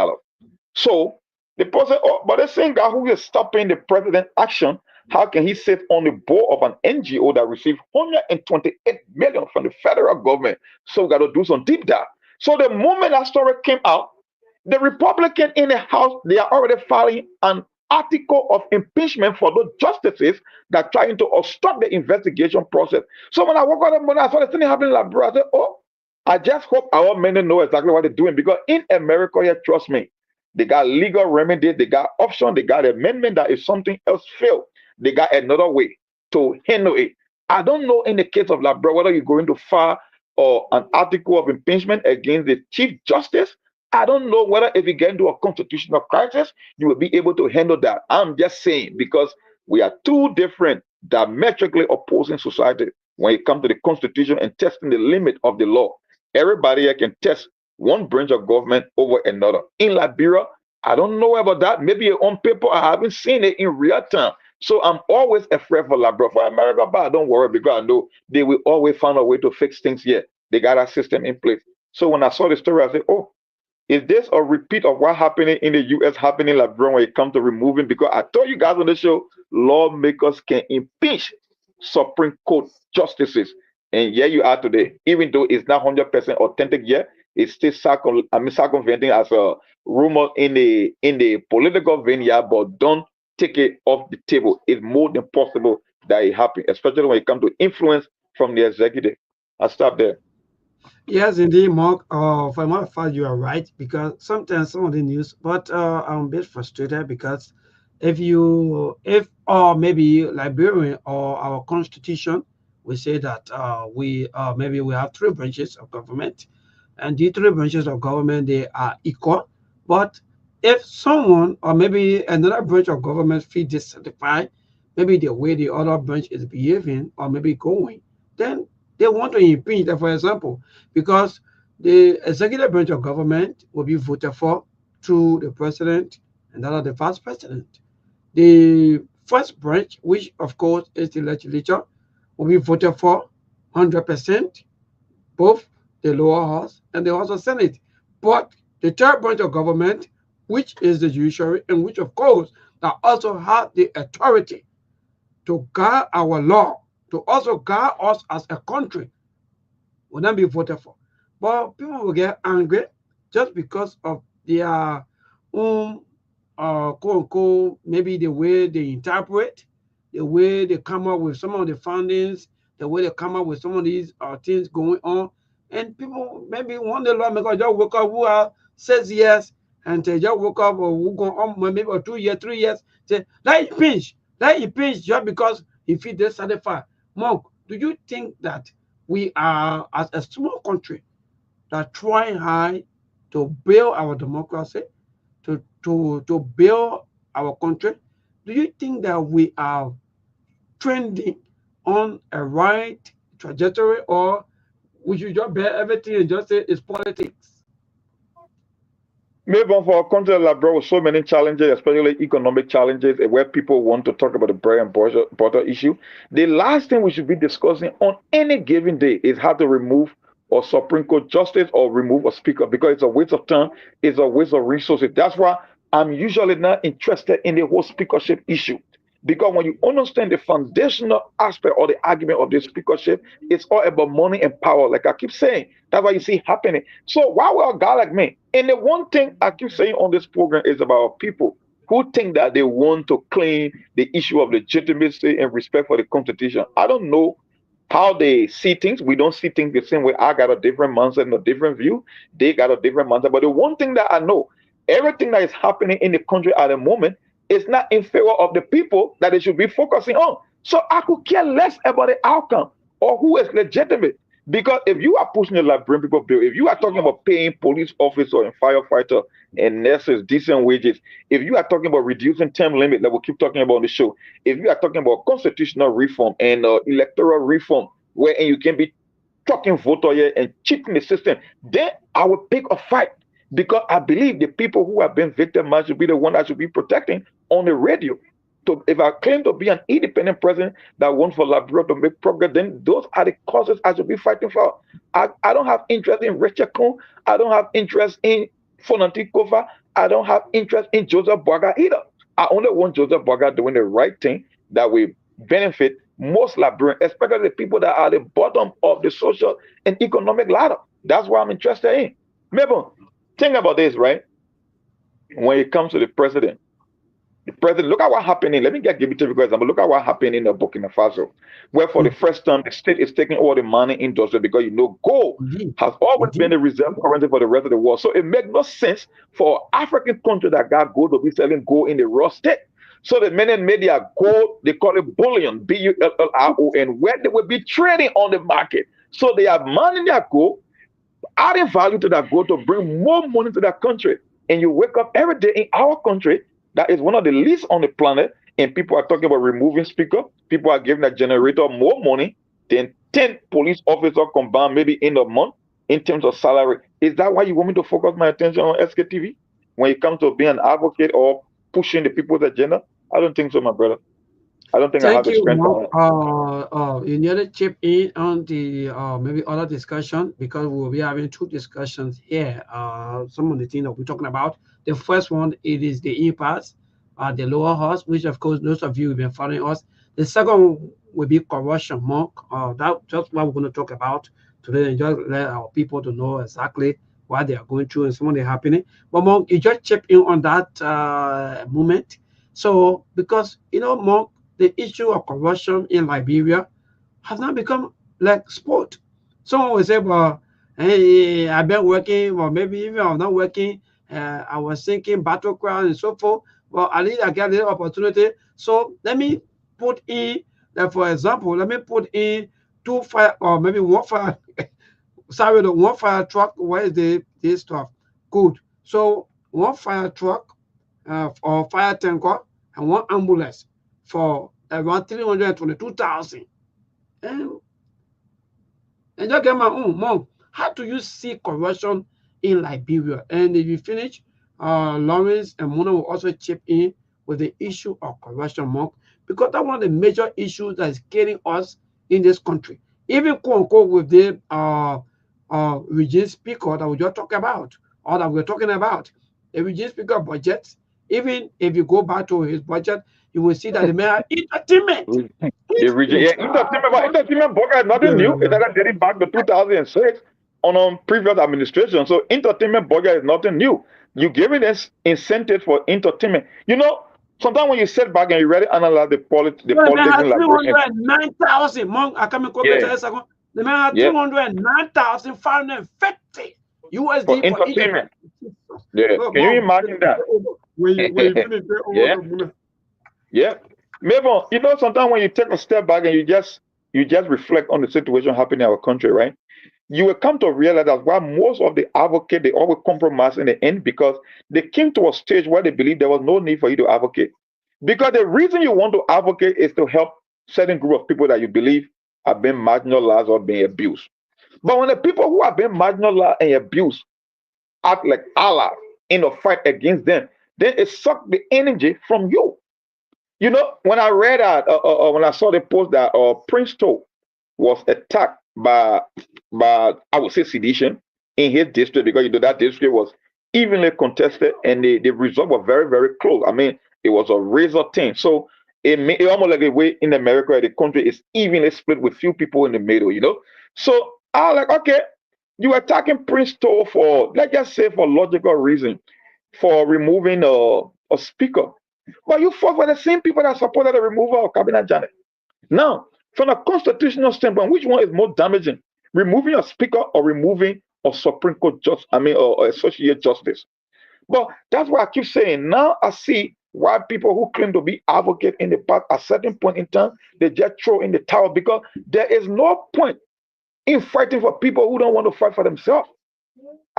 So the person, but the same guy who is stopping the president action, how can he sit on the board of an NGO that received $128 million from the federal government? So we got to do some deep dive. So the moment that story came out, the Republican in the House, they are already filing an article of impeachment for those justices that are trying to obstruct the investigation process. So when I woke up that morning, I saw the thing happening, like, bro, I said, oh, I just hope our men know exactly what they're doing, because in America here, trust me, they got legal remedy, they got option, they got amendment that if something else failed, they got another way to handle it. I don't know in the case of like, bro, whether you're going to file or an article of impeachment against the Chief Justice. I don't know whether if you get into a constitutional crisis, you will be able to handle that. I'm just saying, because we are two different, diametrically opposing societies when it comes to the Constitution and testing the limit of the law. Everybody here can test one branch of government over another. In Liberia, I don't know about that. Maybe on paper, I haven't seen it in real time. So I'm always afraid for Liberia. For America, but don't worry, because I know they will always find a way to fix things here. They got a system in place. So when I saw the story, I said, oh, is this a repeat of what happened in the U.S. happening like when it comes to removing? Because I told you guys on the show, lawmakers can impeach Supreme Court justices. And here you are today. Even though it's not 100% authentic yet, it's still circumventing as a rumor in the political venue, but don't take it off the table. It's more than possible that it happens, especially when it comes to influence from the executive. I'll stop there. Yes, indeed, Mark. For a matter of fact, you are right, because sometimes some of the news, but I'm a bit frustrated because if maybe Liberian or our constitution, we say that maybe we have three branches of government, and the three branches of government, they are equal. But if someone or maybe another branch of government feel dissatisfied, maybe the way the other branch is behaving or maybe going, then they want to impeach them, for example, because the executive branch of government will be voted for through the president and that of the vice president. The first branch, which of course is the legislature, will be voted for 100%, both the lower house and the House of Senate. But the third branch of government, which is the judiciary, and which of course that also have the authority to guard our law, to also guard us as a country, will not be voted for. But people will get angry just because of their own, quote unquote, maybe the way they interpret, the way they come up with some of the findings, the way they come up with some of these things going on. And people, maybe one day lawmaker just woke up who says yes, and they just woke up or who go on maybe 2 years, 3 years, say, let it pinch just because he feels dissatisfied. Monk, do you think that we are, as a small country, that trying hard to build our democracy, to build our country, do you think that we are trending on a right trajectory, or we should just bear everything and just say it's politics? Maybe for a country like bro with so many challenges, especially economic challenges, where people want to talk about the bread and butter issue, the last thing we should be discussing on any given day is how to remove a Supreme Court justice or remove a speaker, because it's a waste of time, it's a waste of resources. That's why I'm usually not interested in the whole speakership issue. Because when you understand the foundational aspect or the argument of the speakership, it's all about money and power. Like I keep saying, that's what you see happening. So why would a guy like me? And the one thing I keep saying on this program is about people who think that they want to claim the issue of legitimacy and respect for the Constitution. I don't know how they see things. We don't see things the same way. I got a different mindset and a different view. They got a different mindset. But the one thing that I know, everything that is happening in the country at the moment is not in favor of the people that they should be focusing on. So I could care less about the outcome or who is legitimate. Because if you are pushing the Liberian people bill, if you are talking about paying police officer and firefighter and nurses decent wages, if you are talking about reducing term limit that we keep talking about on the show, if you are talking about constitutional reform and electoral reform, where you can be talking voter here and cheating the system, then I will pick a fight because I believe the people who have been victimized should be the one that should be protecting on the radio. So if I claim to be an independent president that wants for Liberia to make progress, then those are the causes I should be fighting for. I don't have interest in Richard Kuhn. I don't have interest in Fonanti Kofa. I don't have interest in Joseph Boaga either. I only want Joseph Boaga doing the right thing that will benefit most Liberians, especially the people that are at the bottom of the social and economic ladder. That's what I'm interested in. Remember, think about this, right? When it comes to the president, look at what happened in, let me give it to you guys. Look at what happened in the Burkina Faso, where for the first time the state is taking all the money industry because gold has always been the reserve currency for the rest of the world. So it makes no sense for African country that got gold to be selling gold in the raw state. So the men made their gold, they call it bullion, B-U-L-L-I-O-N, where they will be trading on the market. So they have money in their gold, adding value to that gold to bring more money to that country. And you wake up every day in our country, that is one of the least on the planet, and people are talking about removing speaker. People are giving that generator more money than 10 police officers combined maybe in a month in terms of salary. Is that why you want me to focus my attention on SKTV when it comes to being an advocate or pushing the people's agenda? I don't think so, my brother. I don't think I have the strength. You need to chip in on the maybe other discussion because we'll be having two discussions here. Some of the things that we're talking about. The first one, it is the impasse, the lower house, which of course most of you have been following us. The second one will be corruption, Mark. That's just what we're going to talk about today, and just let our people to know exactly what they are going through and some of the happening. But Mark, you just chip in on that moment. So because Mark, the issue of corruption in Liberia has now become like sport. Someone will say, well, hey, I've been working, or maybe even I'm not working. I was thinking battleground and so forth. Well, at least I get a little opportunity. So let me put in, like for example, let me put in 2 fire or maybe 1 fire. Sorry, the 1 fire truck. Where is this stuff? Good. So 1 fire truck or fire tanker and 1 ambulance for around 322,000. And just get my own mom. How do you see corruption in Liberia? And if you finish, Lawrence and Mona will also chip in with the issue of corruption, Mark, because that's one of the major issues that is killing us in this country. Even quote unquote with the regime speaker that we just talked about, or that we're talking about, the regime speaker budget. Even if you go back to his budget, you will see that the man entertainment. Entertainment budget is nothing new. It's like getting back to 2006 on previous administration. So entertainment budget is nothing new. You giving us incentive for entertainment. Sometimes when you sit back and you really analyze the politics in Liberia. 309,000. I come and quote a second. The man had 209,550 USD for entertainment. Yeah. Can you imagine that? Yeah. Maybe sometimes when you take a step back and you just reflect on the situation happening in our country, right? You will come to realize that why most of the advocates, they always compromise in the end because they came to a stage where they believe there was no need for you to advocate. Because the reason you want to advocate is to help certain group of people that you believe have been marginalized or being abused. But when the people who have been marginalized and abused act like allies in a fight against them, then it sucks the energy from you. When I read that, when I saw the post that Prince Toll was attacked by I would say sedition in his district, because that district was evenly contested and the result was very, very close. I mean, it was a razor thin. So it almost like the way in America, the country is evenly split with few people in the middle, So I was like, okay, you attacking Prince Toll for, let's just say, for logical reason, for removing a speaker. But you fought for the same people that supported the removal of Cabinet Janet. Now, From a constitutional standpoint, which one is more damaging? Removing a speaker or removing a Supreme Court or associate justice? But that's why I keep saying, now I see why people who claim to be advocate in the past, at a certain point in time, they just throw in the towel, because there is no point in fighting for people who don't want to fight for themselves.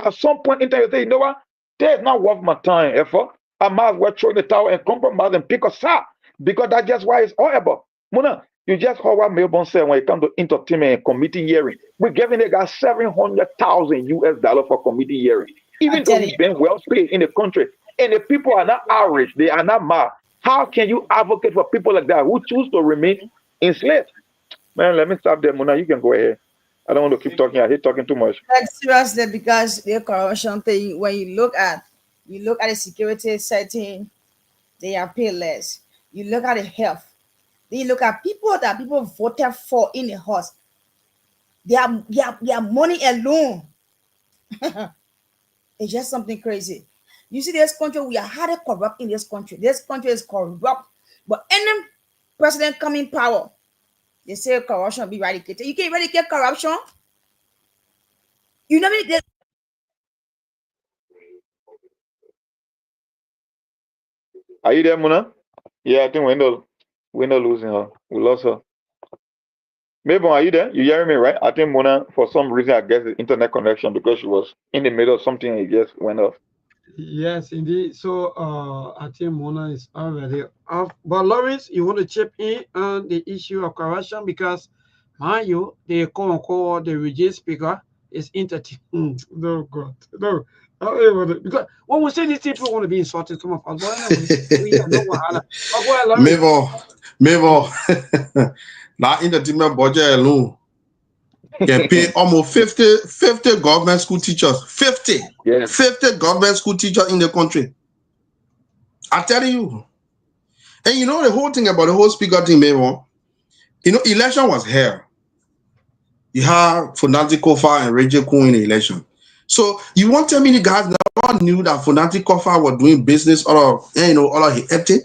At some point in time, you say, you know what? That's not worth my time, effort. I might as well throw in the towel and compromise and pick a side, because that's just why it's all about. Mona, you just heard what Melbourne said when it comes to entertainment and committee hearing. We're giving the guy $700,000 for committee hearing, even though he's been well paid in the country. And the people are not outraged, they are not mad. How can you advocate for people like that who choose to remain enslaved? Man, let me stop there, Mona. You can go ahead. I don't want to keep talking. I hate talking too much. Like, seriously, because the corruption thing, when you look at the security setting, they are paid less. You look at the health. Then you look at people that people voted for in the house. Their money alone. It's just something crazy. You see, this country, we are highly corrupt in this country. This country is corrupt. But any president come in power, they say corruption will be eradicated. You can't eradicate corruption. You know what I mean? Are you there, Mona? Yeah, I think we're not losing her. We lost her. Maybe are you there? You hearing me, right? I think Mona, for some reason, I guess the internet connection, because she was in the middle of something and it just went off. Yes, indeed. So I think Mona is already off. But Lawrence, you want to chip in on the issue of corruption, because mind you, the quote-unquote the regime speaker is entertaining. No God, no. Because when we say these people want to be insulted, come on, Mabel, now entertainment budget alone can pay almost 50 government school teachers. 50 government school teachers in the country. I tell you. And you know the whole thing about the whole speaker thing, Mabel, you know, election was held. You have Funanti Kofa and Reggie Kun in the election. So you want to tell me the guys never knew that Funanti Kofa was doing business all of his empty?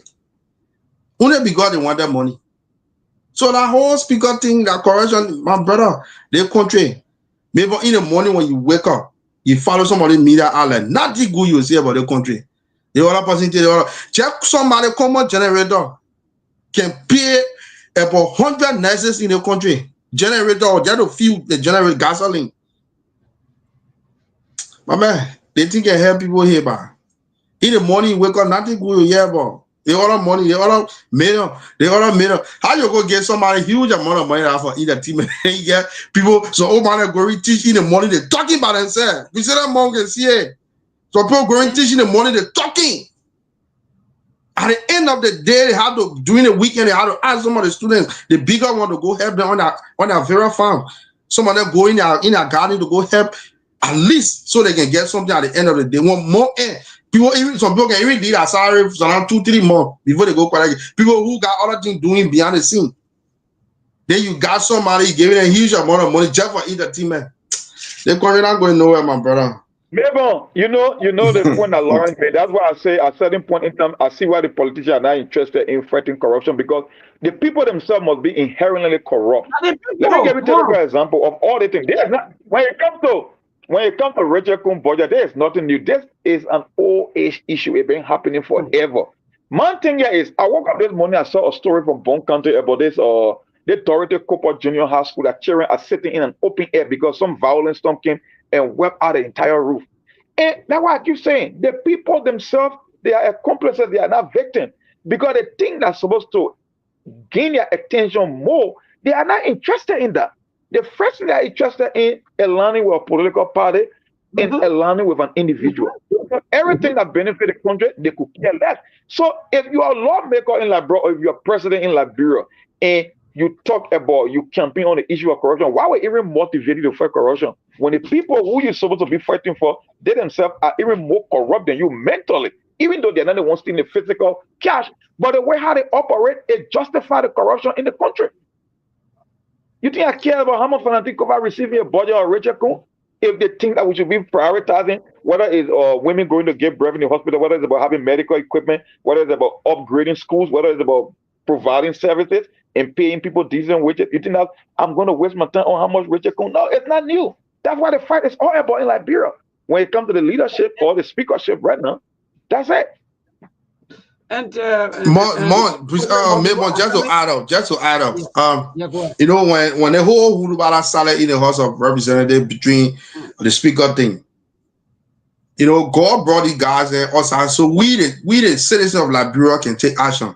Only because they wanted money. So that whole speaker thing, that corruption, my brother, their country, maybe in the morning when you wake up, you follow somebody media outlet, not the good you say about the country. The other person, check somebody common generator can pay about 100 nurses in the country. Generator, or just to fuel the generate gasoline. My man, they think they help people here, but in the morning you wake up, nothing good you hear about. They order money, they order million. How you go get somebody huge amount of money for either team and get people? So old man go teach in the morning, they talking about themselves. We say that monk can see it. So people going teach in the morning, they talking. At the end of the day, they have to during the weekend, they have to ask some of the students, the bigger one, to go help them on their very farm. Some of them go in their garden to go help, at least so they can get something at the end of the day. Want more end. Some people can even lead a salary for around 2-3 months before they go quite. People who got other things doing behind the scene. Then you got somebody giving a huge amount of money just for either team, man. They're not going nowhere, my brother. Maybe you know the point that Lawrence made. That's why I say at a certain point in time, I see why the politicians are not interested in fighting corruption, because the people themselves must be inherently corrupt. Let me give you an example of all the things. There's not when it comes to Rachel Kun budget, there is nothing new. This is an old age issue. It's been happening forever. My thing here is, I woke up this morning, I saw a story from Bone County about this the Dorothy Cooper Junior High School that children are sitting in an open air because some violent storm came and wiped out the entire roof. And that's why I keep saying, the people themselves, they are accomplices, they are not victims. Because the thing that's supposed to gain their attention more, they are not interested in that. The first thing they are interested in aligning with a political party and aligning with an individual. Everything that benefits the country, they could care less. So if you are a lawmaker in Liberia, or if you're president in Liberia, and you talk about, you campaign on the issue of corruption, why were you even motivated to fight corruption? When the people who you're supposed to be fighting for, they themselves are even more corrupt than you mentally, even though they're not the ones stealing the physical cash. But the way how they operate, it justifies the corruption in the country. You think I care about how much financial cover receiving a budget or Rachel Kun? If they think that we should be prioritizing whether it's women going to give birth in the hospital, whether it's about having medical equipment, whether it's about upgrading schools, whether it's about providing services, and paying people decent wages. You think that I'm going to waste my time on how much Richard Coon? No, it's not new. That's why the fight is all about in Liberia. When it comes to the leadership or the speakership right now, that's it. And more, just to add up. Yeah, go ahead. You know, when the whole Hulubala started in the House of Representatives between the speaker thing, you know, God brought these guys there also. So we the citizens of Liberia can take action.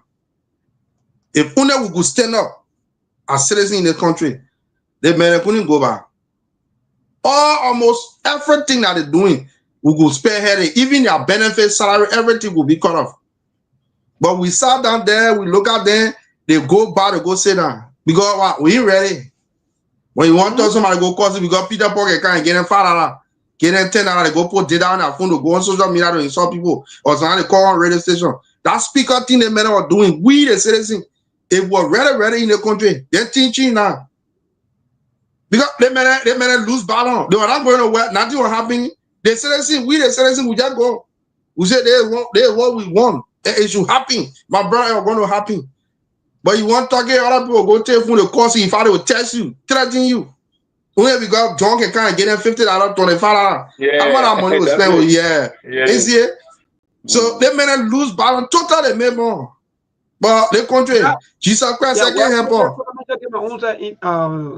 If only we could stand up as citizens in the country, the men couldn't go back. Almost everything that they're doing, we could spearhead it. Even their benefits, salary, everything will be cut off. But we sat down there, we look at them, they go back, they go sit down. Because what? We ain't ready. When you want to tell somebody go cause it, because Peter Pocket can't get them $5, get them $10, they go put data on their phone to go on social media to insult people, or somebody call on radio station. That speaker thing they men are doing, we the citizens, if we're ready in the country, they're teaching now. Because they may lose balance. They were not going nowhere, nothing will happen. The citizens, we just go. We say they what we want. It should happen. My brother are going to happen. But you want to talk other people go take phone the course if I will test you, threaten you. Only because John can kind of get them $50, $25. Yeah. How much money we spend with Is it? So they may not lose balance totally, maybe more. But the country, Jesus Christ, I can't help.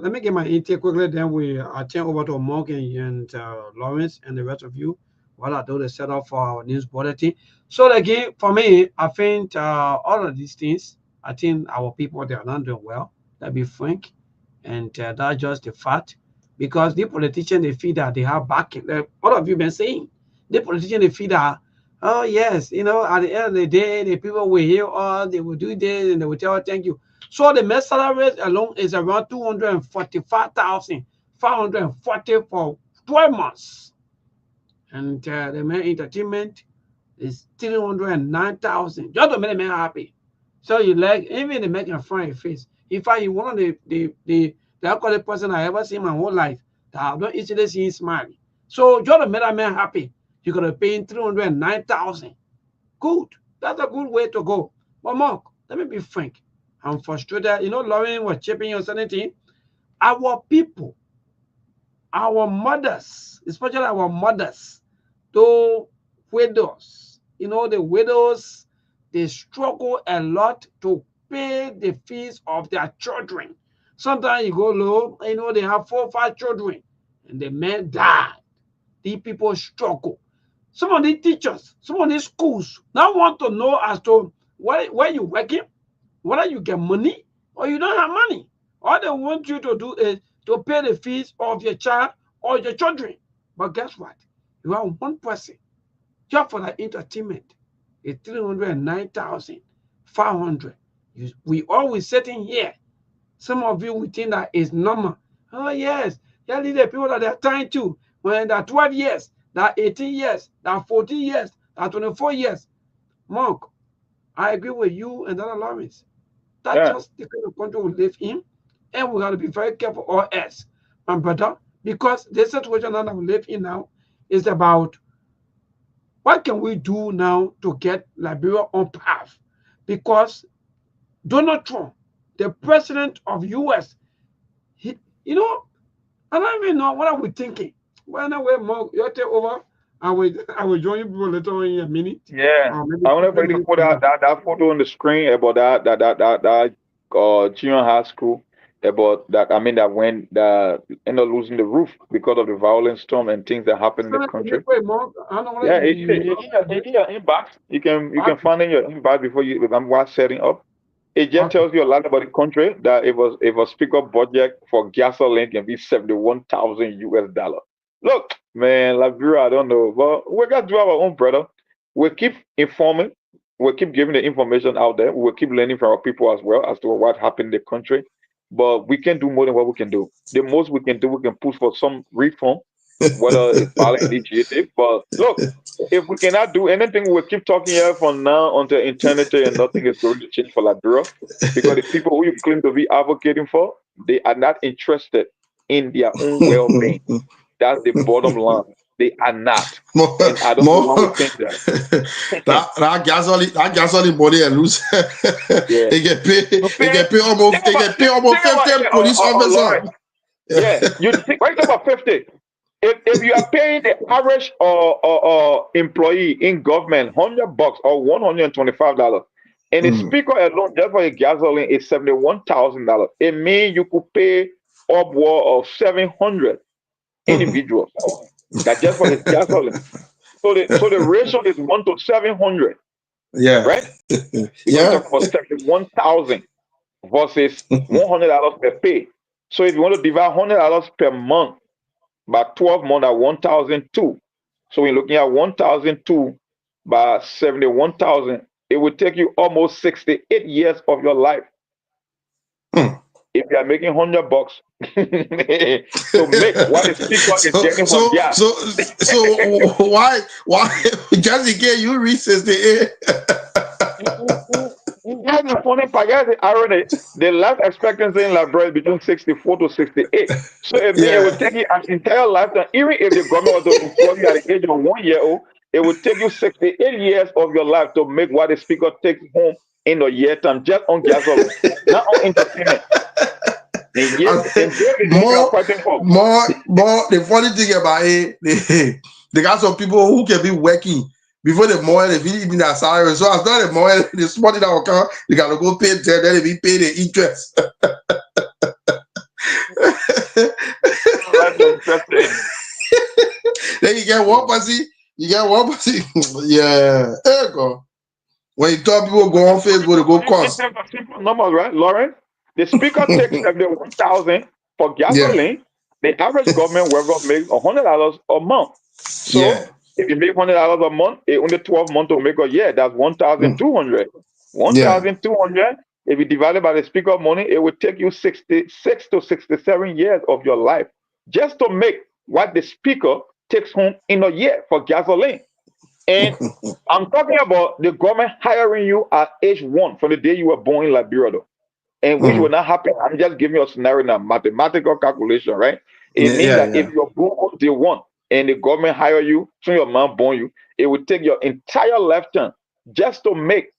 Let me get my intake quickly, then we turn over to Morgan and Lawrence and the rest of you while I do the setup for our news bulletin. So again, for me, I think all of these things, I think our people, they are not doing well. Let's be frank. And that's just the fact. Because the politicians, they feel that they have backing. All of you been saying, the politicians, they feel that, oh yes, you know, at the end of the day, the people will hear all, they will do this, and they will tell thank you. So the mass salary alone is around 245,540 for 12 months. And the main entertainment is 309,000. Just to make the man happy. So you like, even they make a funny face. In fact, he's one of the alcoholic person I ever seen in my whole life that I don't easily see him smiling. So just to make that man happy, you're gonna pay him 309,000. Good. That's a good way to go. But Mark, let me be frank. I'm frustrated. You know, Lauren was chipping on something. Our people, our mothers, especially our mothers, those widows, you know, the widows, they struggle a lot to pay the fees of their children. Sometimes you go low, you know, they have 4 or 5 children, and the men die. These people struggle. Some of these teachers, some of these schools now want to know as to where you're working, whether you get money or you don't have money. All they want you to do is to pay the fees of your child or your children. But guess what? You have one person just for the entertainment. It's 309,500. We always sitting here. Some of you will think that is normal. Oh yes, yeah, these are people that they're trying to when they're 12 years, they're 18 years, they're 14 years, they're 24 years. Mark, I agree with you and Dr. Lawrence. That's just the kind of country we live in, and we got to be very careful, or else, my brother, because the situation that we live in now is about what can we do now to get Liberia on path? Because Donald Trump, the president of US, you know, I don't even know what are we thinking. Well, anyway, Mark, you take over. I will join you people later on in a minute. Yeah, I wonder if I can put that photo on the screen about that junior high school about that. I mean that when the end up losing the roof because of the violent storm and things that happen in the country. Yeah, it's in your inbox. You can find in your inbox before you watch setting up. It just tells you a lot about the country that if a speaker budget for gasoline can be $71,000. Look, man, Liberia, I don't know, but we got to do our own, brother. We'll keep informing. We'll keep giving the information out there. We'll keep learning from our people as well as to what happened in the country. But we can do more than what we can do. The most we can do, we can push for some reform, whether it's violent initiative. But look, if we cannot do anything, we'll keep talking here from now until eternity, and nothing is going to change for Liberia. Because the people who you claim to be advocating for, they are not interested in their own well-being. That's the bottom line. They are not. And I don't know why we think that. that gasoline money and lose. Yeah. They get paid almost 50 police officers. Yeah, you think right about 50. If you are paying the average employee in government $100 or $125, and the speaker alone just for a gasoline is $71,000, it means you could pay upward of 700 individuals that just for his gasoline. So the ratio is 1 to 700, Yeah. right? You're talking about 71,000 versus $100 per pay. So if you want to divide $100 per month by 12 months at 1,002, so we're looking at 1,002 by 71,000, it would take you almost 68 years of your life. If you are making $100 to make what the speaker is getting from gas. So why just in case you reach 68? That's the funny part. That's the irony. The life expectancy in Liberia is between 64 to 68. So it would take you an entire lifetime. Even if the government was to employ you at the age of 1 year old, it would take you 68 years of your life to make what the speaker takes home in a year time, just on gasoline, not on entertainment. More. The funny thing about it, they got some people who can be working before the morning, if you eating that salary. So as not the morning, the money that will come, you gotta go pay them, then they be paying the interest. Then you get 1%. You get 1%. Yeah. There you go. When you talk, people go on Facebook, they go cost. Simple numbers, right, Lauren? The speaker takes $1,000 for gasoline. The average government worker makes $100 a month. So if you make $100 a month, it only 12 months to make a year. That's 1,200. 1,200. If you divide it by the speaker money, it would take you 66 to 67 years of your life just to make what the speaker takes home in a year for gasoline. And I'm talking about the government hiring you at age 1 from the day you were born in Liberia, though. And which will not happen. I'm just giving you a scenario now, mathematical calculation, right? It means that if you're born on day 1 and the government hire you, so your mom born you, it would take your entire lifetime just to make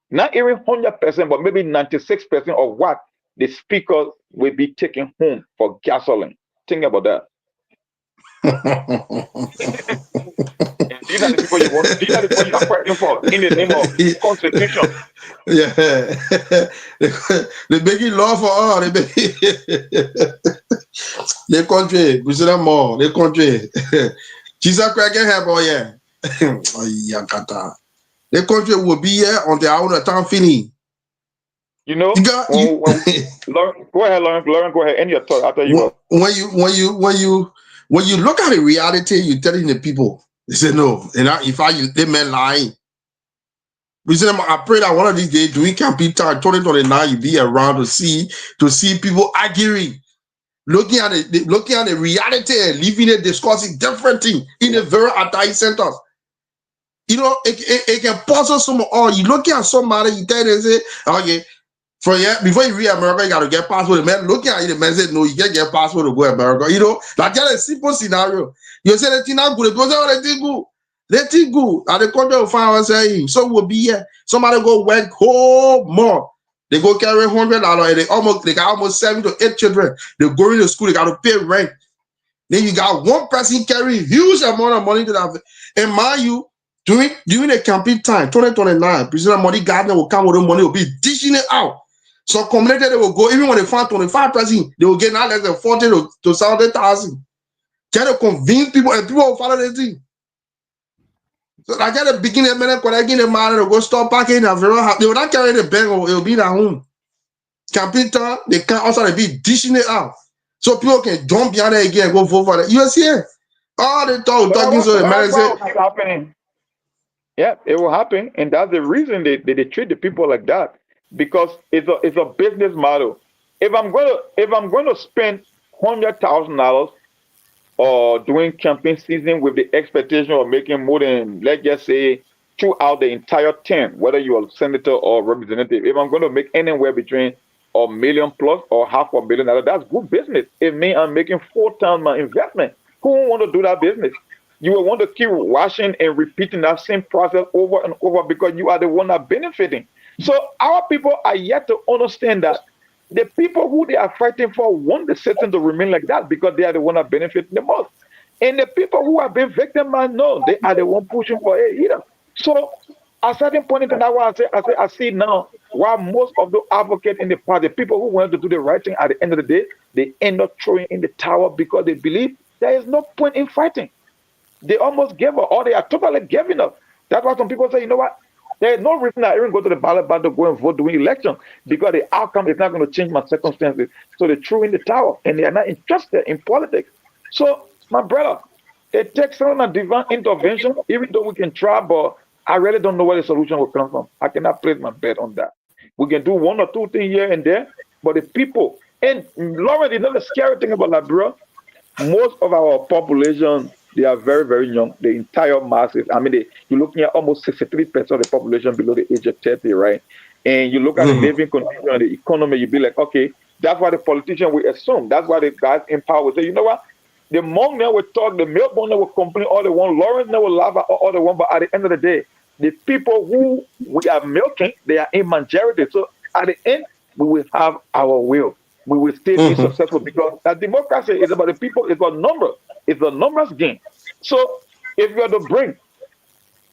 not even 100%, but maybe 96% of what the speaker will be taking home for gasoline. Think about that. These are the people you want. These are the people you are fighting for in the name of Constitution. Yeah, they making law for all. They country, we see them more. They country. Jesus Christ can help all yeah. The country will be here on the hour time finish. You know, Lauren, go ahead, Lauren, go ahead. End your thought after you go. When you look at the reality, you're telling the people. They say no, and they men lying. We say, I pray that one of these days during campaign time 2029, you be around to see people arguing, looking at the reality and living it, discussing different things in a very attacking centers. You know, it can puzzle some. Oh, you look at somebody, you tell them say, okay, before you reach America, you gotta get passport. The man looking at you, the man said, no, you can't get passport to go to America. You know, like just a simple scenario. You say the thing not good, let it go. Let it go. And the country will find and say, so we'll be here. Somebody go work home more. They go carry $100 and they got almost 7 to 8 children. They go into school, they gotta pay rent. Then you got one person carrying huge amount of money to that. And mind you, during the campaign time, 2029, President Money Gardner will come with the money, will be dishing it out. So community they will go, even when they find 25 president, they will get not less than 40 to 70,000. Trying to convince people, and people will follow the thing. So I get the beginning minute collecting the money to go stop parking. They will not carry the bank, or it will be at home. Campaign time, they can also be dishing it out. So people can jump behind it again and go vote for it. You see it? All the talking so the man say happening. Yeah, it will happen. And that's the reason they treat the people like that. Because it's a business model. If I'm going to spend $100,000 during campaign season with the expectation of making more than, let's just say, throughout the entire term, whether you're a senator or representative, if I'm going to make anywhere between $1 million plus or $500,000, that's good business. It means I'm making 4 times my investment. Who want to do that business? You will want to keep watching and repeating that same process over and over because you are the one that benefiting. So our people are yet to understand that the people who they are fighting for want the system to remain like that because they are the one that benefiting the most. And the people who have been victimized, no, they are the one pushing for it either. So at a certain point in time, I see now why most of the advocates in the party, the people who want to do the right thing at the end of the day, they end up throwing in the towel because they believe there is no point in fighting. They almost gave up, or they are totally giving up. That's why some people say, you know what? There is no reason I even go to the ballot to go and vote during election because the outcome is not going to change my circumstances. So they threw in the towel and they are not interested in politics. So, my brother, it takes some divine intervention, even though we can try, but I really don't know where the solution will come from. I cannot place my bet on that. We can do one or two things here and there, but the people, and Lauren, you know the scary thing about Liberia, most of our population, they are very, very young. The entire masses, I mean, you're looking at almost 63% of the population below the age of 30, right? And you look at the living condition and the economy, you be like, okay, that's why the politician will assume. That's why the guys in power will say, you know what? The monk now will talk, the milkman will complain all they want, Lawrence now will laugh at all they want, but at the end of the day, the people who we are milking, they are in majority. So at the end, we will have our will. We will still be successful because that democracy is about the people, it's about numbers. It's a numbers game. So if you are to bring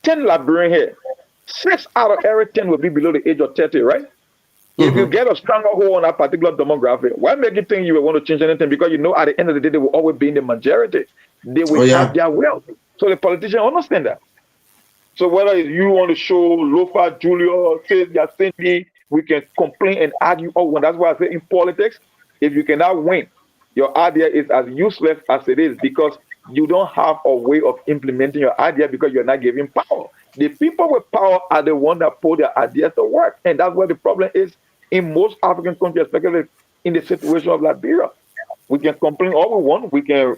10 Liberians here, 6 out of every 10 will be below the age of 30, right? If you get a stronger hold on that particular demographic, why make you think you will want to change anything? Because you know at the end of the day, they will always be in the majority. They will have their wealth. So the politicians understand that. So whether you want to show Lofa, Julio, Cindy, we can complain and argue. Oh, that's why I say in politics, if you cannot win, your idea is as useless as it is because you don't have a way of implementing your idea because you're not giving power. The people with power are the ones that put their ideas to work. And that's where the problem is in most African countries, especially in the situation of Liberia. We can complain all we want. We can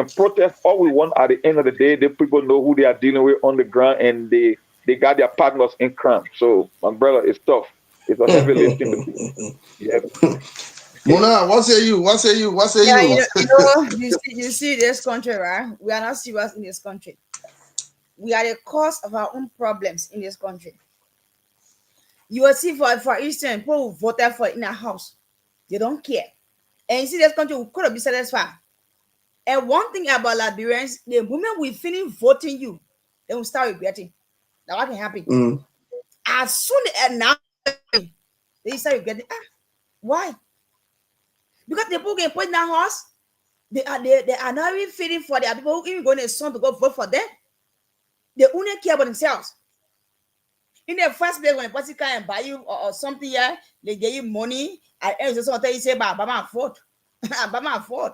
protest all we want. At the end of the day, the people know who they are dealing with on the ground and they got their partners in crime. So my brother, it's tough. It's a heavy lifting. Yeah. Mona, what say you? You see this country, right? We are not serious in this country. We are the cause of our own problems in this country. You will see, for instance, people who voted for in a house, they don't care. And you see, this country could have been satisfied. And one thing about Liberians, the moment we finish voting you, they will start regretting. Now, what can happen? As soon as now, they start regretting. Why? Because the people can put in that house, they are not even feeling for their people who even going to son to go vote for them. They only care about themselves. In the first place, when a person come and buy you or something here, they give you money. At the end, you say, "Baba, afford, Baba, afford."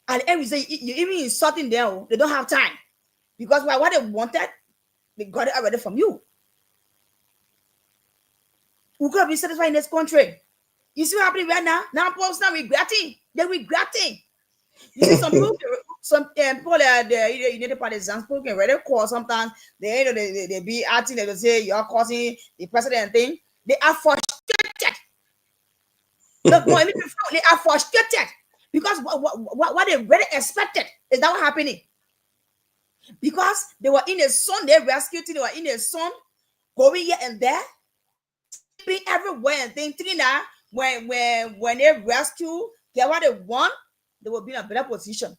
At the end, you say, you even insulting them. They don't have time because what they wanted, they got it already from you. We could be satisfied in this country. You see what happening right now? Now folks not regretting. They're regretting. You see some people, people are the United Partisans people can really call sometimes. They be acting. They say you're causing the president thing. They are frustrated. Look, they are frustrated because what they really expected is that what happening. Because they were in the sun, they rescued. They were in the sun, going here and there, sleeping everywhere and thinking that. When they rescue, get what they want, they will be in a better position.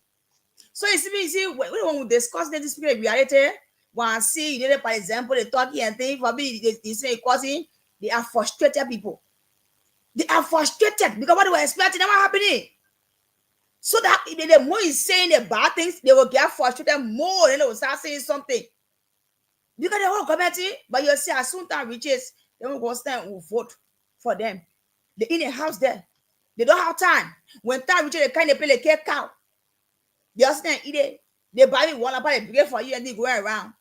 So you see, when we discuss this reality, when I see, for example, the talking and thing, for me, they say causing, they are frustrated people. They are frustrated because what they were expecting, never happening. So that the more he's saying the bad things, they will get frustrated more, and they will start saying something. Because they won't comment it, but you see, as soon as time reaches, they will go stand and vote for them. They're in a house there. They don't have time. When time reaches, they kind of play the cake cow. They just stand eat it. They buy me one about it for you and they go around.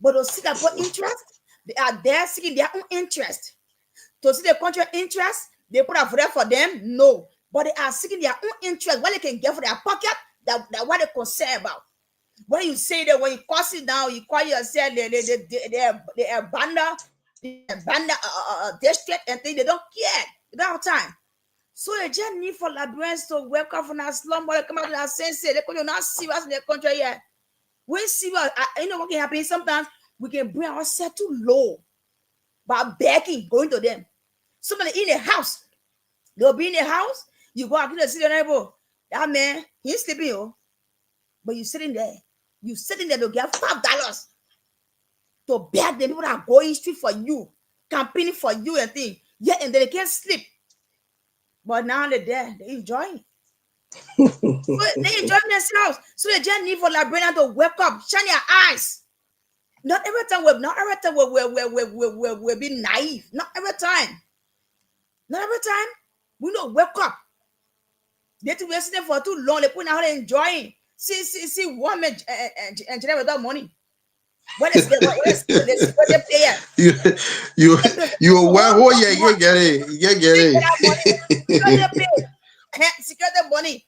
But those see that for interest, they are there seeking their own interest. To see the country interest, they put a vote for them. No. But they are seeking their own interest. What they can get for their pocket, that what they're concerned about. When you say that, when you cross it down, you call yourself the abandoned district and things, they don't care. They don't have time. So they just need for Liberians to wake up from that slumber, come out of that sense. They could not serious in the country yet. When serious, you know what can happen? Sometimes we can bring ourselves too low by begging, going to them. Somebody in the house, they'll be in the house. You go out to the city neighbor. That man, he's sleeping, oh. But you sitting there. You sitting there to get $5 to beg them people that are going street for you, campaigning for you and things. Yeah, and then they can't sleep. But now they're there, they enjoying. So they enjoying themselves. So they just need for Liberians to wake up, shine your eyes. Not every time we'll be naive. Not every time. Not every time. We don't wake up. They to be sitting for too long. They put out there enjoying. See one man and without money. What is the you well who you get it. You get it. Secure the money.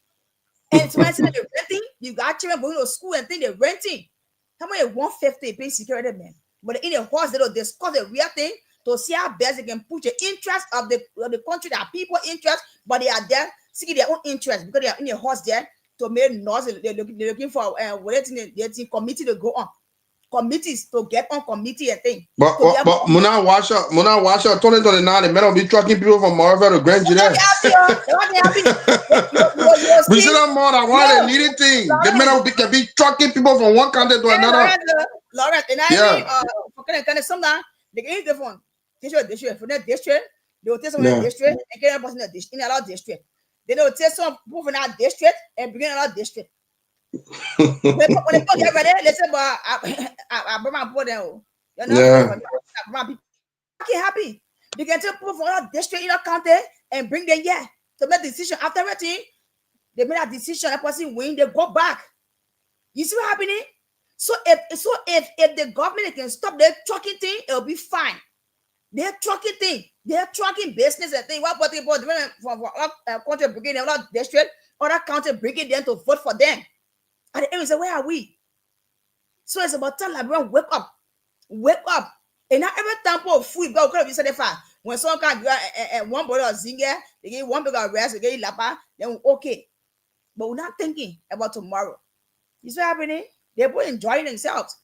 And so when they're renting, you got children going to school and think they're renting. How much 150 pay security man? But in the horse, they'll discuss the real thing to see how best they can put the interest of the country, that people interest, but they are there seeking their own interest because they are in the horse there to make noise. They're looking for the committee to go on. Committees to get on committee and thing. But Muna watch out 2029, the men will be trucking people from Marvel to Grand July. We see that more than one of the needed thing. The men will be trucking people from one country to another. Lawrence, and I mean, sometimes they get different. District for that district, they will take some district and get a person in another district. Then they will take some people from that district and bring another district. When they put every day, they say, "But I bring my boy there." Okay, happy. They can take people from another district in a county and bring them here to make decision. After everything, they make a decision. That person win, they go back. You see what happening? So if the government can stop their trucking thing, it'll be fine. Their trucking thing, their trucking business and thing. What people from country bringing them another district, other county bringing them to vote for them. At the end, we say, where are we? So it's about time Liberians wake up. Wake up. And not every time for food, but we say when someone can get one bottle of zinger, they get one bag of rice, they get lapa, then okay. But we're not thinking about tomorrow. You see what happening? They're both enjoying themselves.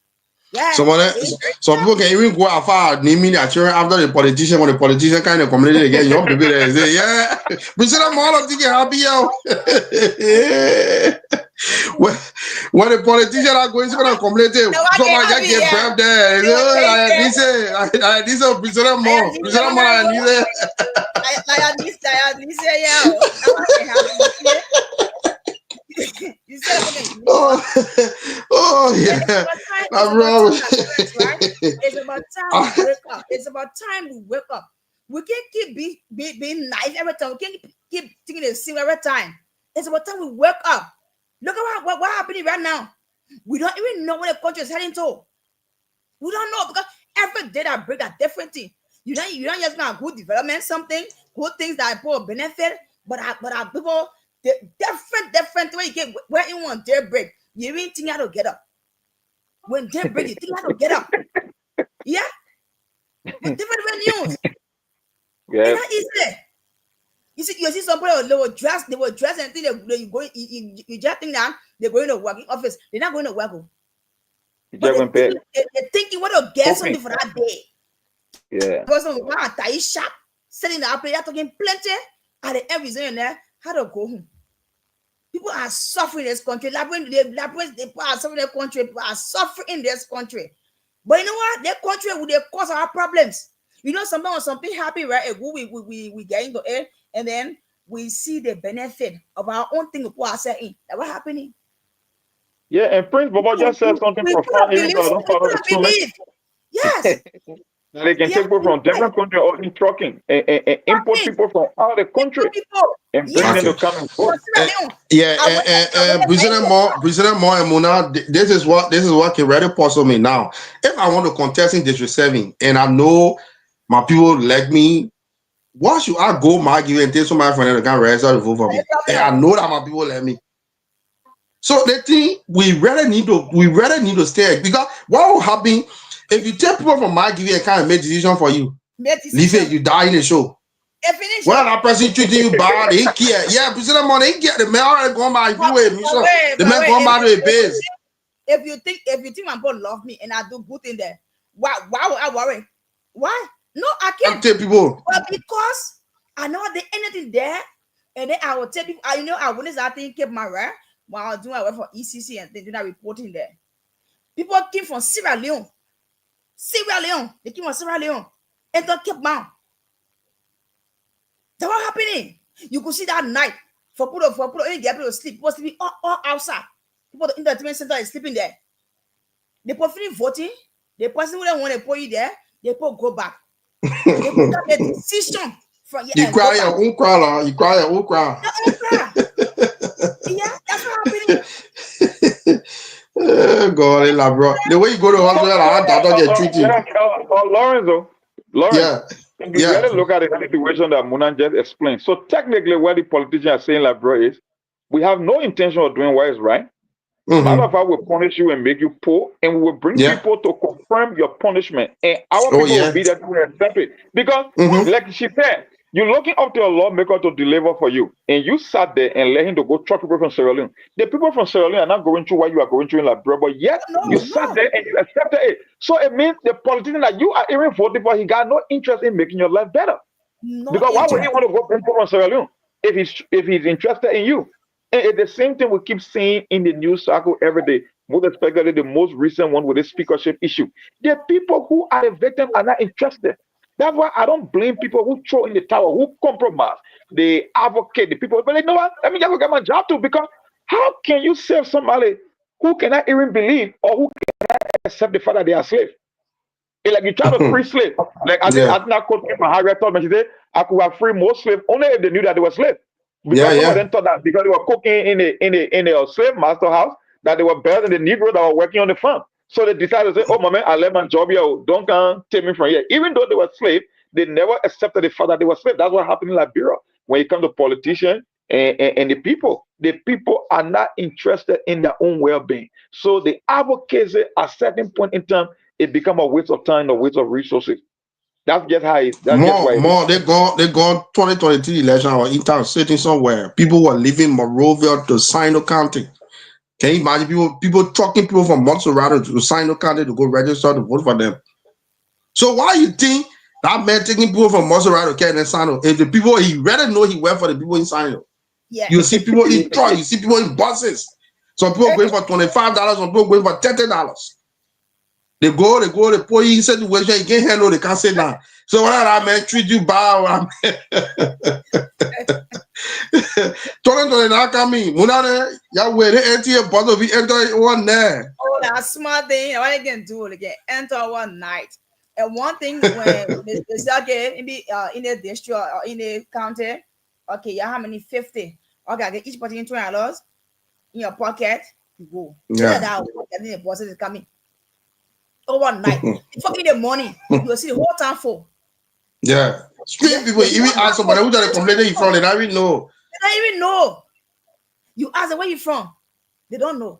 Yeah. Some people can even go afar naming their children after the politician, when the politician kind of community again, young people there say, yeah, we see them all of thinking happy out. When the politicians are going to the community, someone just get grabbed there. This is President Mo. President Mo, You said yeah. It's about time we wake up. It's about time we wake up. We can't keep being nice every time. We can't keep thinking the same every time. It's about time we wake up. Look at what happening right now. We don't even know where the country is heading to. We don't know because every day that break a different thing. You don't just know good development, something, good things that people benefit, but our people different way you get where you want their break. You even think how to get up. When they break, you think how to get up. Yeah? With different venues. Yeah. It's not easy. You see somebody they will dress and think you just think that they're going to work in office. They're not going to work. They're thinking what to get something for that day. Yeah. Because of one tie shop, sitting up there talking plenty, and the end result in there, how to go home. People are suffering in this country. People are suffering in this country. People are suffering in this country. But you know what? Their country will cause our problems. You know, sometimes something happy, right? We get into it, and then we see the benefit of our own thing. People are saying that what happening. Yeah, and Prince Bobo just said something profound. Even though I don't follow the truth. Yes. They can take people from different countries or in trucking and import people from out of the country and bring them to come and vote. President Moore and Muna, this is what can really puzzle me now. If I want to contest in District 7 and I know my people like me, why should I go argue and tell somebody from them to come register to vote for me? And I know that my people like me. So the thing we really need to stay, because what will happen if you take people from my give and kind of make decision for you? Leave it, you die in the show. Well, that person treating you bad, he care. Yeah, but the money, he care. The man already gone by you. The man gone by the base. If you think my boy love me and I do good in there, why would I worry? Why? No, I can't. Tell people. But because I know there's anything there, and then I will tell people. I witness that thing kept my right while I was doing my work for ECC and doing that reporting there. People came from Sierra Leone. They came from Sierra Leone and don't keep man. That's what happening. You could see that night for people to get people to sleep. People sleeping all outside. People in the entertainment center is sleeping there. They put finish voting. The person who don't want to put you there, they put go back. They put that the decision from you cry your own cry, you cry your own cry. Yeah, that's what happening. God, bro. The way you go to hospital, I don't get treated. Lawrence, yeah. If you really look at the situation that Munan just explained, so technically what the politicians are saying, like, bro, is we have no intention of doing what is right. Matter of fact, we'll punish you and make you poor, and we will bring people to confirm your punishment, and our people will be there to accept it. Because, like she said, you're looking up to a lawmaker to deliver for you, and you sat there and let him to go trap people from Sierra Leone. The people from Sierra Leone are not going through what you are going through in Liberia, but yet you sat there and you accepted it. So it means the politician that you are even voting for, he got no interest in making your life better. Because why would he want to go bring people from Sierra Leone if he's interested in you? And it's the same thing we keep seeing in the news cycle every day. Most especially the most recent one with the speakership issue. The people who are the victims are not interested. That's why I don't blame people who throw in the towel, who compromise, they advocate the people. But you know what? Let me just go get my job too. Because how can you save somebody who cannot even believe or who cannot accept the fact that they are slaves? It's like you try to free slaves. Like I think I quote from Harriet Tubman. She said, I could have freed more slaves only if they knew that they were slaves. Because some of them thought that because they were cooking in a slave master house, that they were better than the Negro that were working on the farm. So they decided to say, oh, my man, I left my job here. Don't come take me from here. Even though they were slaves, they never accepted the fact that they were slaves. That's what happened in Liberia. When it comes to politicians and the people are not interested in their own well-being. So the advocacy at a certain point in time, it becomes a waste of time, a waste of resources. That's just how it is. They're gone 2023 election or intern sitting somewhere. People were leaving Monrovia to Sino County. Can you imagine people trucking people from Montserrat to Sino County to go register to vote for them? So why you think that man taking people from Montserrat to Canada Sino? If the people he rather know he went for the people in Sino. Yeah. You see people in truck, you see people in buses. Some people going for $25, some people going for $30. They go, they put you in situation, you can't handle, they can't sit down. So why that man treat you bad? 2029 coming. Munane, ya wear the NTA bottle we enter one there. Oh, that's smart thing. What they can do, they can enter one night. And one thing when they say, okay, maybe in the district or in the county, okay, you have how many 50? Okay, I get each party in $20 in your pocket, you go. Yeah. That and then the boss is coming. Overnight, fucking in the morning, you'll see the whole town full. Yeah, street people, even ask somebody who they complaining from, they don't even know. They don't even know. You ask them where you from, they don't know.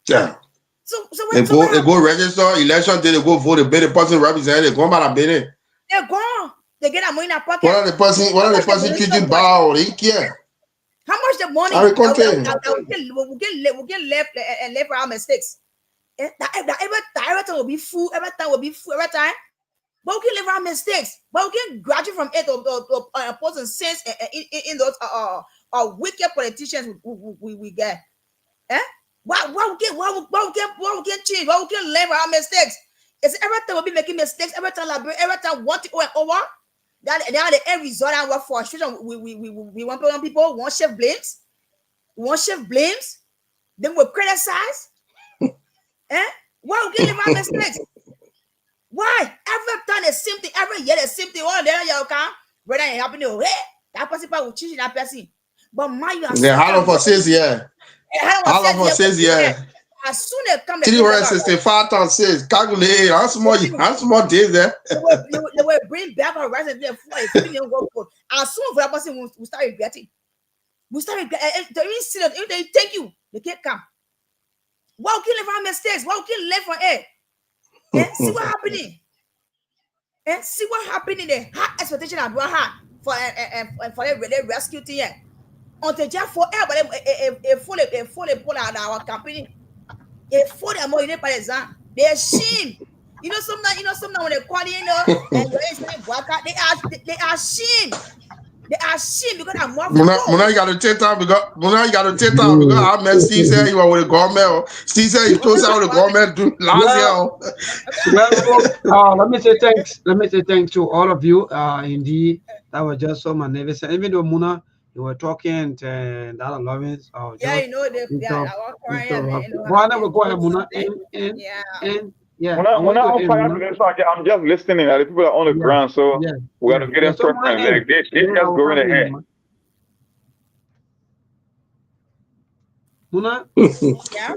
Yeah. So they go register election day, they go vote, they pay the person represent, they go by the bidding. They're gone. They get that money in their pocket. What are the person treated bad? They care. How much the money? We'll get left and left for our mistakes. Every time will be full. Every time will be full. Every time, but we can live our mistakes. But we can graduate from it to post sense in those wicked politicians we get. Eh? Why we can change? Why we can learn from our mistakes? It's every time we'll be making mistakes. Every time one thing over. That the end result and what frustration we want people one shift blames. Then we criticize. Why we can't live our mistakes? Why? Every time the same thing, every year the same thing. Oh, there you come. Brother, it happen to that person will change that person. But my you are how for 6 years? How for 6 years? As soon as come 365 times 6, calculate how small days there. They will bring back our rights and as soon as that person will start regretting. We start regretting. They even see that if they thank you, they can't come. Why we can't live our mistakes? Why we can't live for it? See what happening? and see what happened in the high expectation I had for the rescue team. Until just for a fully pull out our company, a fully more in the they're shame. Sometimes when they call and they are shame. They are shame because I'm more Muna, you got to take time because I met Steve said he was with the government. Steve said he told how the government do last year. Well, let me say thanks. Let me say thanks to all of you. Indeed, that was just so magnificent. Even though Muna, you were talking and that Lawrence. Yeah, they are crying. Why never go ahead, Muna? And yeah, I'm just listening. The people are on the ground, so we got to get them preference. Like they just going ahead. Muna? Yeah.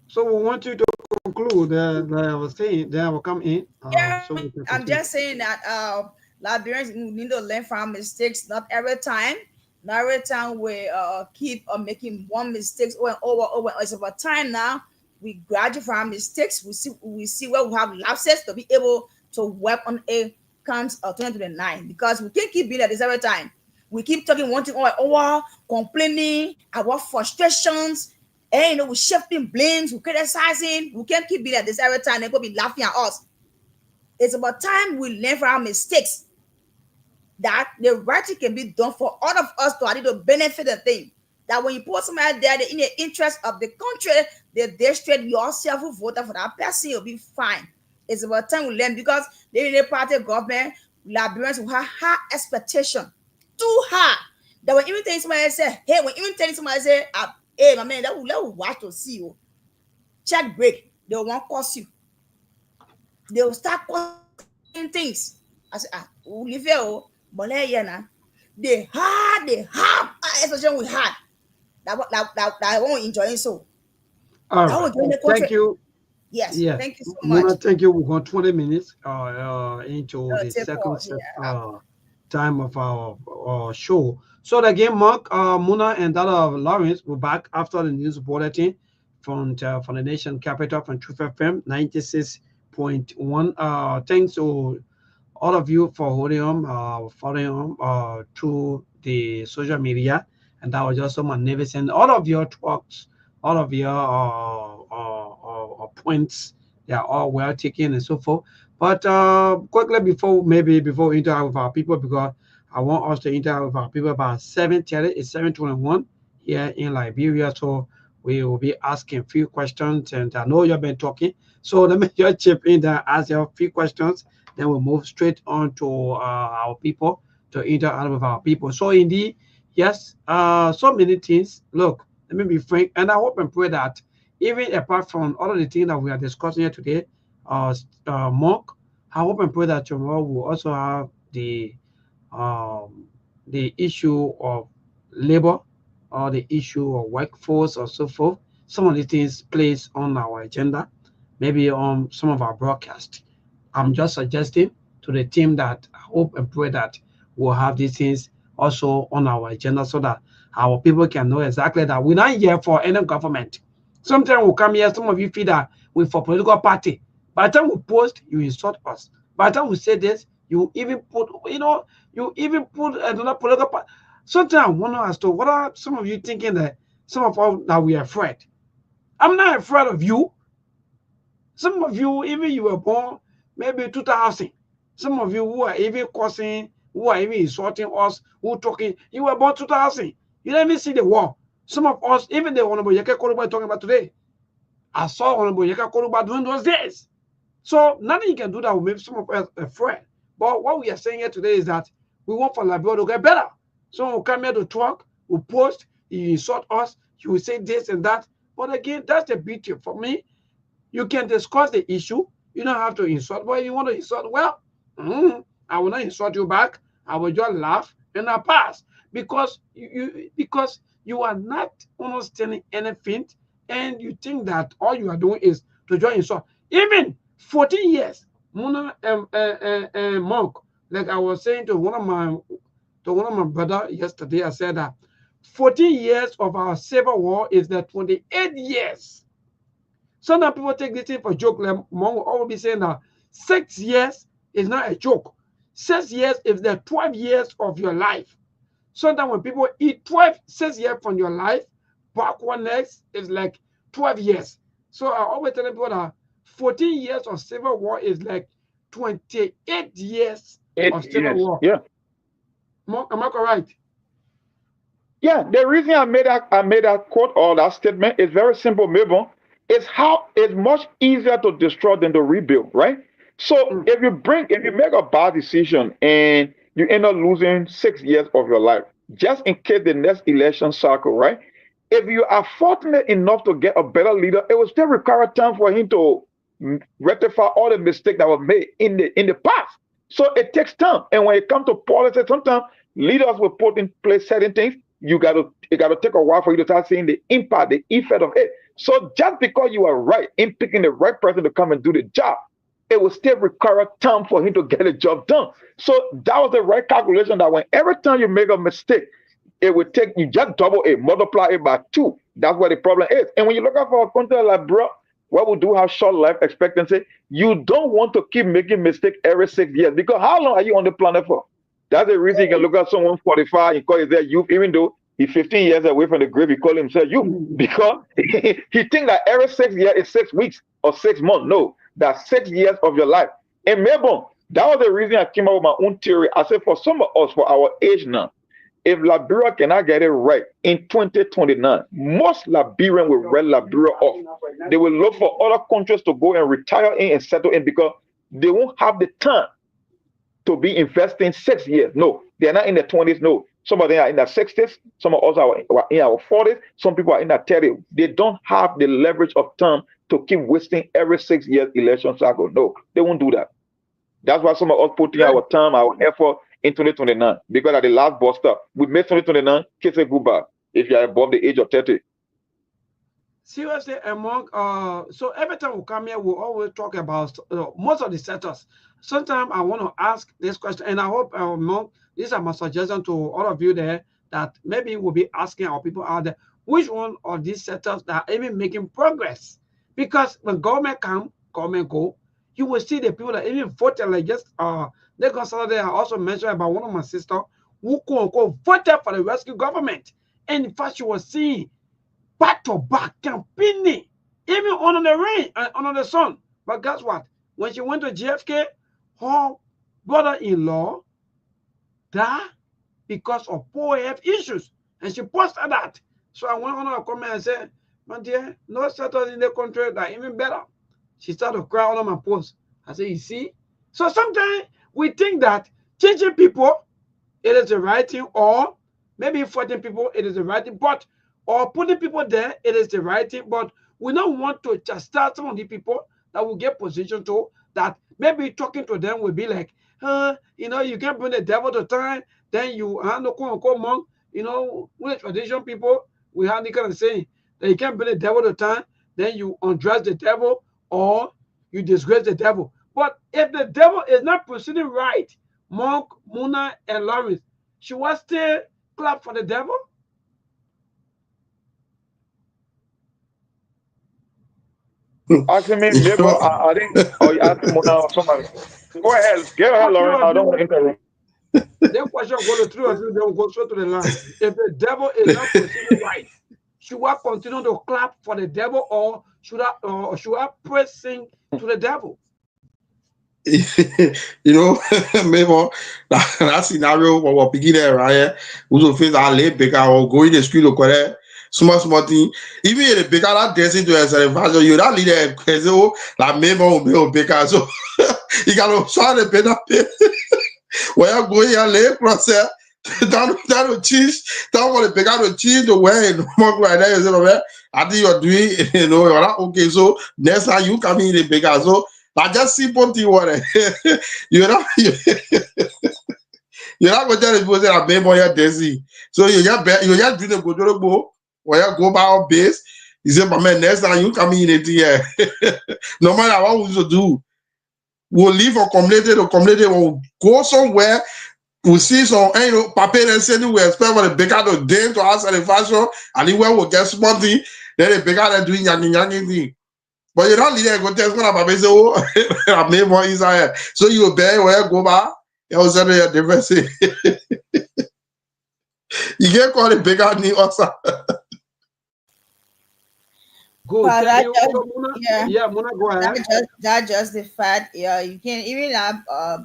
So we want you to conclude that I was saying. Then I will come in. I'm just saying that Liberians need to learn from mistakes. Not every time we keep making one mistakes over and over. It's about time now. We graduate from mistakes. We see where we have lapses to be able to work on a count of 2029 because we can't keep being at this every time. We keep talking one thing over, complaining about frustrations, and we shifting blames, we criticizing. We can't keep being at this every time. They're gonna be laughing at us. It's about time we learn from our mistakes. That the right thing can be done for all of us to benefit the thing. That when you put somebody there in the interest of the country, the district, yourself who voted for that person, you'll be fine. It's about time we learn because they in a party government, Liberians will have high expectation. Too high. That when even tell somebody say, hey, when even tell somebody say, hey, my man, that will watch to see you. Check break. They won't cost you. They will start costing things. I say, we'll leave here, but they have expectation we had. That I won't enjoy it so. All right. Thank you. Yes. Thank you so much. Thank you. We've got 20 minutes into the second time of our show. So again, Mark, Muna, and Dada Lawrence will back after the news bulletin from the nation capital from Truth FM 96.1. Thanks to all of you for holding on, following on through the social media. And that was just so magnificent. All of your talks, all of your points, they are all well taken and so forth. But quickly before we interact with our people, because I want us to interact with our people about 7:30. It's 7:21 here in Liberia. So we will be asking a few questions. And I know you've been talking. So let me just chip in there, ask you a few questions. Then we'll move straight on to our people to interact with our people. So indeed, yes, so many things. Look, let me be frank, and I hope and pray that even apart from all of the things that we are discussing here today, Mark, I hope and pray that tomorrow we'll also have the issue of labor or the issue of workforce or so forth. Some of the things placed on our agenda, maybe on some of our broadcasts. I'm just suggesting to the team that I hope and pray that we'll have these things also on our agenda so that our people can know exactly that we're not here for any government. Sometimes we'll come here, some of you feel that we're for political party. By the time we post, you insult us. By the time we say this, you even put another political party. Sometimes I wonder as to what are some of you thinking that some of us that we are afraid. I'm not afraid of you. Some of you, even you were born maybe 2000. Some of you who are even cursing, who are even insulting us, who talking, you were born 2000. You didn't even see the war. Some of us, even the Honorable Yeke Koruba talking about today, I saw Honorable Yeke Koruba during those days. So nothing you can do that will make some of us afraid. But what we are saying here today is that we want for Liberia to get better. So we'll come here to talk, we'll post, you insult us, you will say this and that. But again, that's the beauty for me. You can discuss the issue. You don't have to insult. But if you want to insult, well, I will not insult you back. I will just laugh and I pass. Because you are not understanding anything, and you think that all you are doing is to just insult. Even 14 years, Muna and Monk, like I was saying to one of my brother yesterday, I said that 14 years of our civil war is the 28 years. Sometimes people take this thing for joke. Like Monk will always be saying that 6 years It's not a joke. 6 years is the 12 years of your life. Sometimes when people eat 6 years from your life, backward next is like 12 years. So I always tell people that 14 years of civil war is like 28 years of civil war. Yeah. Am I correct? Yeah, the reason I made that quote or that statement is very simple, Mabel. It's how it's much easier to destroy than to rebuild, right? So if you make a bad decision and you end up losing 6 years of your life, just in case the next election cycle, right? If you are fortunate enough to get a better leader, it will still require time for him to rectify all the mistakes that were made in the past. So it takes time. And when it comes to politics, sometimes leaders will put in place certain things. It got to take a while for you to start seeing the impact, the effect of it. So just because you are right in picking the right person to come and do the job, it will still require time for him to get the job done. So that was the right calculation that when every time you make a mistake, it will take you just double it, multiply it by 2. That's where the problem is. And when you look at for a country like bro, where we do have short life expectancy, you don't want to keep making mistakes every 6 years, because how long are you on the planet for? That's the reason you can look at someone 45 and call it their youth, even though he's 15 years away from the grave, he call himself youth, because he think that every 6 years is 6 weeks or 6 months. No, that's 6 years of your life. And maybe that was the reason I came up with my own theory. I said for some of us, for our age now, if Liberia cannot get it right in 2029, most Liberians will write Liberia off. They will look for other countries to go and retire in and settle in, because they won't have the time to be investing 6 years. No, they're not in their 20s. No, some of them are in their 60s. Some of us are in our 40s. Some people are in their 30s. They don't have the leverage of time to keep wasting every 6 years election cycle. No, they won't do that. That's why some of us put in our time, our effort in 2029, because at the last bus stop, we made 2029, kiss a goodbye if you are above the age of 30. Seriously, among so every time we come here, we always talk about most of the sectors. Sometimes I want to ask this question, and I hope these are my suggestions to all of you there, that maybe we'll be asking our people out there, which one of these sectors that are even making progress? Because when government come, government go, you will see the people that even voted, like just Lagos Saturday, I also mentioned about one of my sisters who quote unquote voted for the rescue government. And in fact, she was seeing back-to-back campaigning, even under the rain and under the sun. But guess what? When she went to JFK, her brother-in-law died because of poor health issues. And she posted that. So I went on her comment and said, my dear, no settlers in the country that are even better. She started to cry on my post. I said, you see? So sometimes we think that changing people, it is the right thing, or maybe fighting people, it is the right thing, but or putting people there, it is the right thing, but we don't want to just start some of the people that will get position to, that maybe talking to them will be like, you know, you can't bring the devil to time, then you have no quote unquote monk, you know, with tradition people, we have the kind of saying that you can't bring the devil to time, then you undress the devil or you disgrace the devil. But if the devil is not proceeding right, Monk, Muna, and Lawrence, should we still clap for the devil? Asking me, neighbor, I think, or you asking Mona or somebody. Go ahead, get ahead, Lauren. I don't want to interrupt. That question go to 3 of you, then go straight to the line. If the devil is not proceeding right, should I continue to clap for the devil, or should I praise sing to the devil? You know, maybe that scenario what we begin there, right? We will face our late baker or going to school or small thing. Even if the baker that dancing to a celebration, you that leader because like maybe will baker, so you can try the better. Where you go here, lay process. That cheese, that want the baker to cheese the way and more like that. I think you're doing, you know, you're not okay. So next time you come in the baker, so. I just see Ponty water. You're not going to tell the people that I made more desi. So you just do the go to the boat, where you go by our base. He said, but man, next time you come in it here. No matter what we should do, we'll leave or community, we'll go somewhere. We'll see some, you know, paper and say we expect for the baker to dance to us and the fashion, and anywhere we'll get something, then the baker are doing yang thing. But you don't leave there, go test when I'm say, oh, I made more inside. So you bear where go back. You was saying a different thing. You can't call it bigger than also. Good. Thank you. So, Muna, Muna, go ahead. That just the fact. Yeah, you can even have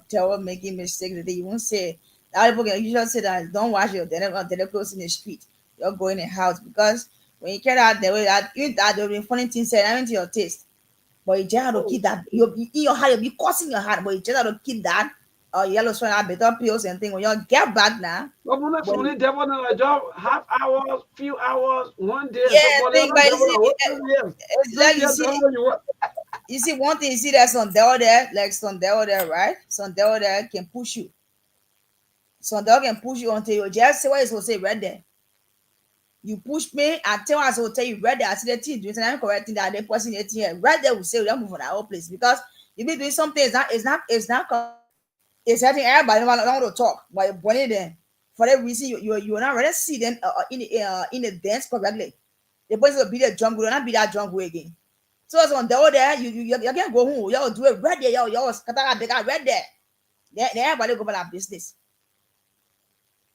tell making mistakes that you won't say. That people can usually say that don't wash your dinner clothes in the street. You're going in the house because when you get out the way that you that there will be funny things said, I mean to your taste. But you just have to keep that. You'll be in your heart, you'll be cursing your heart, but you just have to keep that. Yellow sweat out better pills and thing when you get back now. But Muna, so many devil in a job, half hours, few hours, one day. Yeah, So thing, but it's like you see one thing, you see that some devil there, like some devil there, right? Some devil there can push you. Some devil can push you until you just say what you're supposed to say right there. You push me and tell us will tell you right there. I see the thing doing and I'm correcting that they person 18 here. Right there will say we don't move from that whole place because you be doing something it's not it's hurting everybody. Don't want to talk, but you're born in there. For that reason, you're not ready to see them in the dance correctly. The person will be the drum, will not be that drum again. So it's on the other, you can't go home. Y'all do it right there. Y'all scatter big right there. Then everybody go about that business.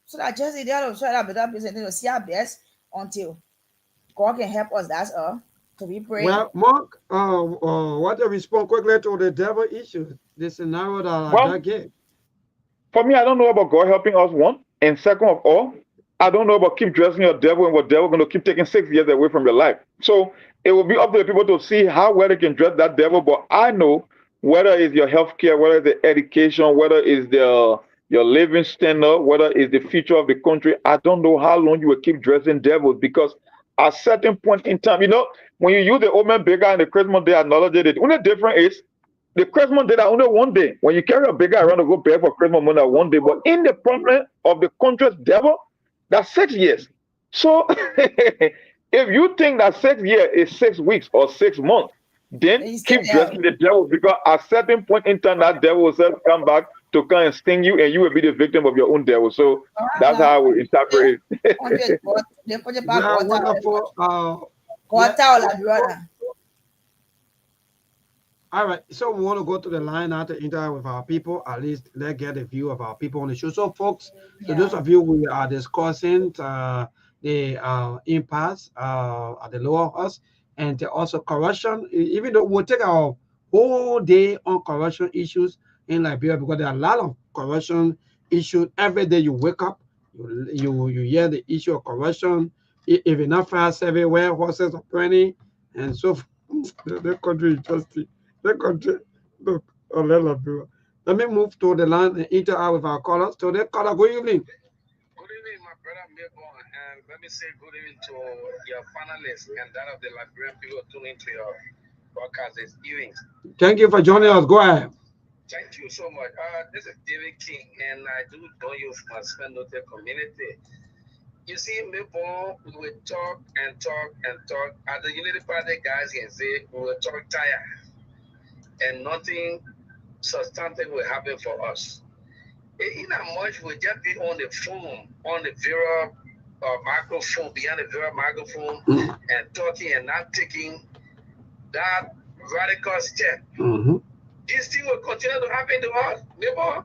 So that just they are try that better business to see our best until God can help us. That's all. To be praying. Well, Mark, what the response quickly to the devil issue, the scenario that I gave. For me, I don't know about God helping us, one. And second of all, I don't know about keep dressing your devil and what devil going to keep taking 6 years away from your life. So it will be up to the people to see how well they can dress that devil. But I know whether it's your healthcare, whether it's the education, whether it's your living standard, whether it's the future of the country, I don't know how long you will keep dressing devils because at a certain point in time, when you use the Omen Bigger and the Christmas Day analogy, the only difference is the Christmas Day that only one day. When you carry a bigger around to go pay for Christmas money one day, but in the problem of the country's devil, that's 6 years. So if you think that 6 years is 6 weeks or 6 months, then keep dressing the devil because at a certain point in time, that devil will come back to come and sting you, and you will be the victim of your own devil. So that's how I would interpret it. Wonderful. All right, so we want to go to the line now to interact with our people. At least let's get a view of our people on the show. So, folks, to those of you we are discussing the impasse at the lower house and also corruption, even though we'll take our whole day on corruption issues in Liberia because there are a lot of corruption issues. Every day you wake up, you hear the issue of corruption. If it's not fast everywhere, horses are burning, and so the country is just the country. Look, let me move to the line and interact with our callers. So, the caller, good evening. Good evening, my brother Mabel, and let me say good evening to your panelists and that of the Liberian people tuning to your broadcast this evening. Thank you for joining us. Go ahead. Thank you so much. This is David King, and I do know you from Spenote community. You see, Mabel, we will talk and talk and talk. As the Unity Party guys can say, we will talk tired, and nothing substantive will happen for us. In a much we just be on the phone, on the Vera microphone, behind the Vera microphone, and talking and not taking that radical step. This thing will continue to happen to us. Neighbor,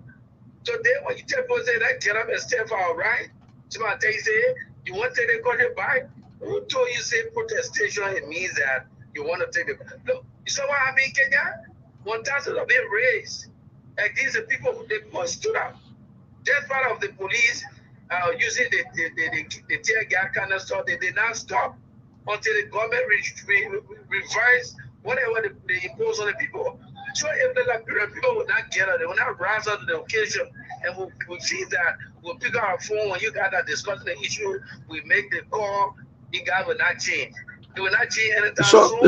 today when you tell people say that get up and step for our right, somebody tell you say you want to take the country back. Who told you say protestation? It means that you want to take the look. You saw what happened in Kenya? 1,000 have been raised against the people who they stood up. Just part of the police using the tear gas canister, they did not stop until the government revised whatever they impose on the people. So if the Liberian people will not get it, they will not rise up to the occasion, and we'll see that we'll pick up our phone when you guys are discussing the issue, we make the call, you guys will not change. They will not change anytime soon.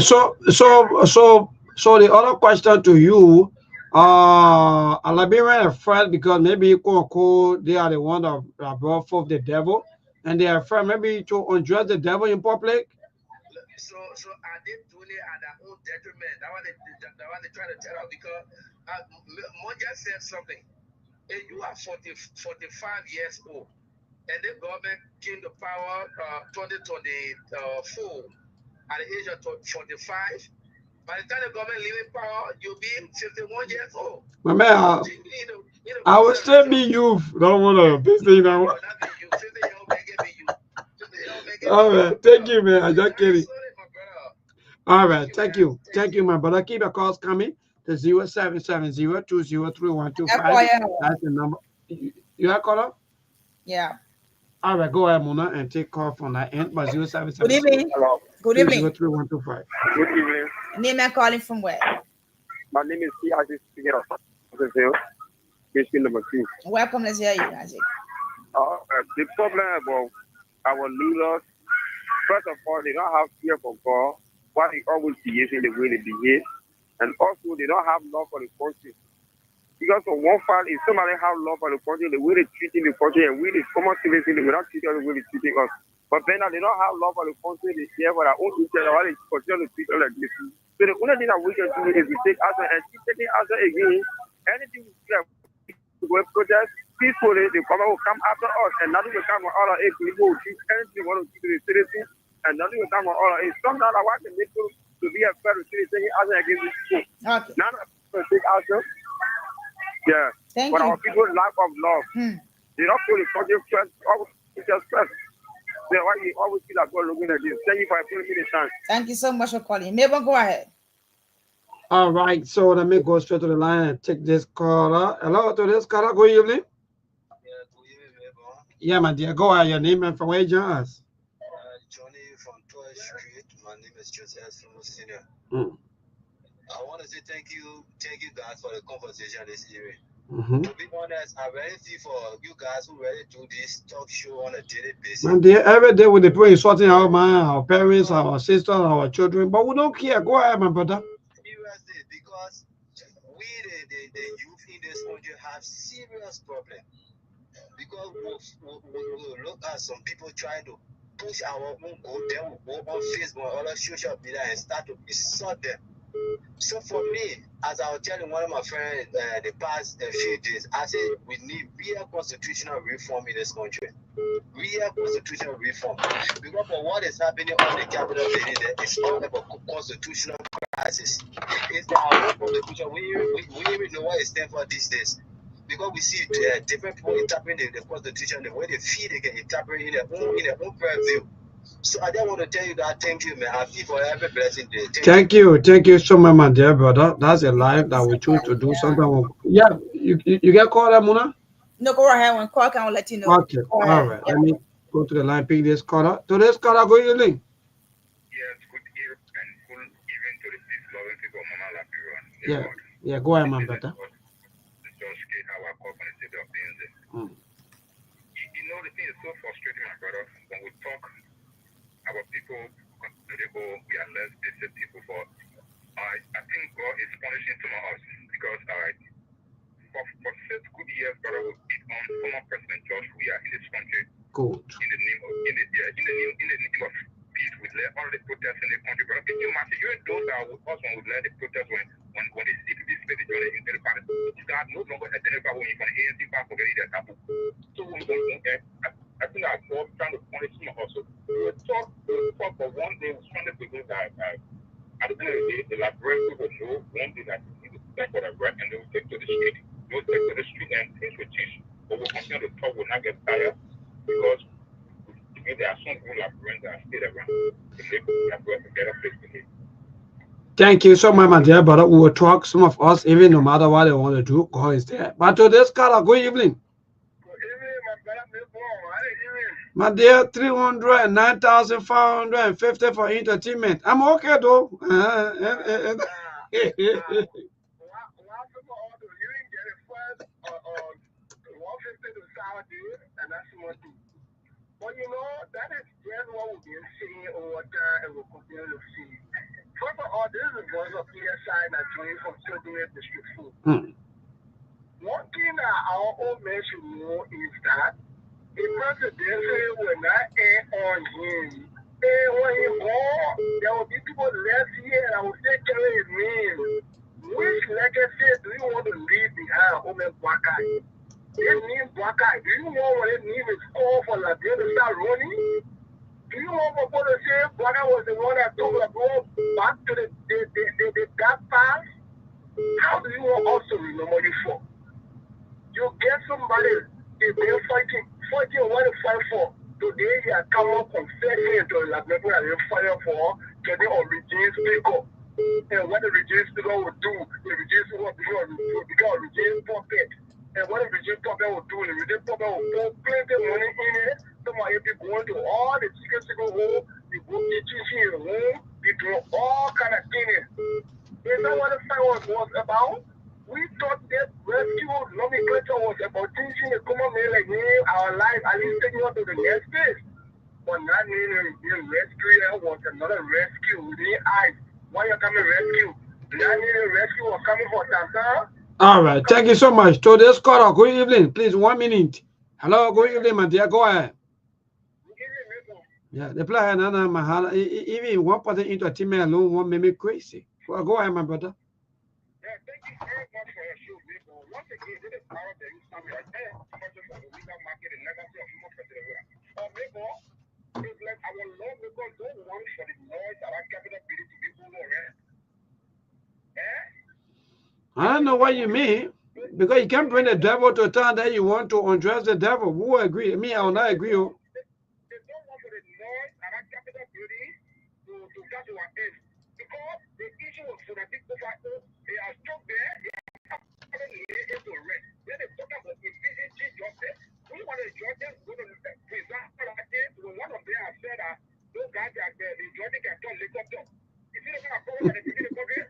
So the other question to you, a Liberian afraid because maybe they are the one that brought forth the devil, and they are afraid maybe to undress the devil in public. So are they doing it at their own detriment? That's what they try to tell us because Monja said something. If you are 45 years old and the government came to power 2024 at the age of 45, By the time the government leaving power, you'll be 51 years old. My man, I will still be youth. Don't want to be saying now. All right, thank you, man. I'm just kidding. All right, thank you, my brother. Keep your calls coming. The 0770-203-125. That's the number. You have call up? Yeah. All right, go ahead, Mona, and take call from that end by 0770. Good evening. Good evening. 203-125. Good evening. Name and calling from where? My name is Isaac Speaker of number 2. Welcome, let's hear you, Isaac. The problem about our leaders, first of all, they don't have fear for God. Why they always behave in the way they behave, and also they don't have love for the country. Because on one part, if somebody have love for the country, the way they treating the country, and we the common citizens, they will not treat us the way they treating us. But then they don't have love for the country, they care for their own interest, why they continue to treat us like this. So the only thing that we can do is we take action, and keep taking action again. Anything we do, to go protest peacefully, the government will come after us, and nothing will come on all our aid. People will do anything we want to do to the citizens, and nothing will come on all our aid. Sometimes I want to make people to be a fair citizen, taking action against this people. Okay. Now to take action. Yeah. Thank but you. our people lack of love. They don't put the country first, always first. They always see that God looking at this. Thank you for giving me the chance. Thank you so much for calling. Maybe go ahead. All right, so let me go straight to the line and take this caller. Hello to this caller. Good evening. Yeah, my dear. Go ahead. Your name and from where you join us. Johnny from 12th Street. My name is Joseph from Senior. I want to say thank you guys for the conversation this evening. To be honest, I'm ready for you guys who ready to do this talk show on a daily basis. My dear, every day we pray sorting out our parents, our sisters, our children, but we don't care. Go ahead, my brother. Seriously, because we the youth in this country have serious problem. Because we look at some people trying to push our own goal, then we go on Facebook or other social media and start to insult them. So for me, as I was telling one of my friends the past few days, I said we need real constitutional reform in this country. Real constitutional reform. Because for what is happening on the Capitol building, it's all about constitutional crisis. It's our own constitution. We even know what it stands for these days. Because we see different people interpreting the constitution the way they feel they can interpret in their own point of view. So I just want to tell you that thank you, man. I feel for every blessing day. Thank you so much, my dear brother. That's a life that we choose to do. Sometimes, yeah, you get called, Muna? No, go ahead. When call, I'll let you know. Okay, all right. Let me go to the line, pick this caller. To this caller, good evening. Yes, good evening and good evening to the peace-loving people of Mama Lapiron. Yeah, go ahead, my brother. You know, the thing is so frustrating, my brother, when we talk about people, we are less basic people, but I think God is punishing some of us because for 6 good years, brother, we beat on former President George Weah in this country. Good. In the name of peace, we let all the protests in the country, brother. Can you imagine? You those that with us when we let the protests when the CPP split the journey into the party, God no longer identify when you can hear anything back from the taboo. So I think our God trying to punish some of us. We will talk, but one day we're trying to begin that at the end of the day, the Liberian people know one day that we need to stand for the right, and they will take to the street. They will take to the street and things will change. But we'll continue to talk, we'll not get tired because there are some people Liberians that are still around. They have got a better place to live. Thank you so much, my dear brother. We will talk. Some of us, even no matter what they want to do, God is there. But to this caller, good evening. My dear, 309,550 for entertainment. I'm okay though. But you know, that is just what we've been seeing over time and we'll continue to see. First of all, this is the voice of PSI that's doing from Sktv-Lib district food. One thing that our own men should know is that the presidency will not end on him. And when he gone, there will be people left here and I will say carry his name. Which legacy do you want to leave behind, Omen Bwakai? This name Bwakai, do you know what it means is called for Liberia to start running? Do you want people to say Bwakai was the one that took Liberia back to the want also remember you for. You get somebody if they're fighting what to fight for. Today you are come up confessing to like people that you fight for today or regime speaker. And what the regime speaker will do, the regime speaker will become regime puppet. And what the regime puppet will do, the regime puppet will put plenty of money in it. Somebody be going to all the chicken home, they go teaching in home, they do all kind of things. Is that what the fight was about? We thought that rescue nomenclature was about teaching the common man like me, our life, at least taking us to the next phase. But not meaning being rescued was another rescue with the eyes. Why you coming rescue? Not meaning rescue was coming for Tanta. All right, thank you so much. To this caller, good evening. Please, 1 minute. Hello, good evening, my dear. Go ahead. Yeah, the player Nana Mahala, even one person into a team alone won't make me crazy. Well, go ahead, my brother. Yeah, thank you very much for your show, people. Once again, this is power that you stand right there. For the legal market and legacy of human president. People, it's like our law makers don't want for the noise around capital building to be over, right? I don't know what you mean. Because you can't bring the devil to town that you want to undress the devil. Who will agree? Me, I will not agree. They don't want for the noise around capital building to get to our end. Because the issue of the people they are stuck there, they are able to rest. When they talk about impeaching chief justice, we want the judges go to preserve that case. When one of them has said that those guys are there, the judges can turn liquor up. You see the kind of problem that they put in the country?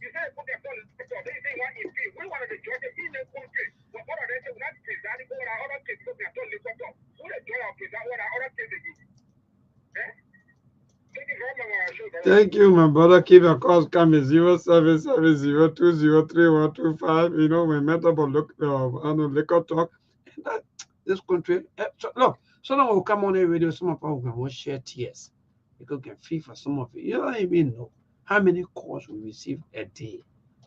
You say put their turn liquor up. They say one impeach. We want the judges in the country. But what are they saying? Not preserving what our other cases put their turn liquor up. Who the judge are preserving what our other cases do? Thank you, my brother. Keep your calls coming. 0770203125. You know, when Metabo look, liquor talk. This country, so, look, someone will come on the radio. Some of our will share tears because can feel for some of it. You don't even know how many calls we receive a day.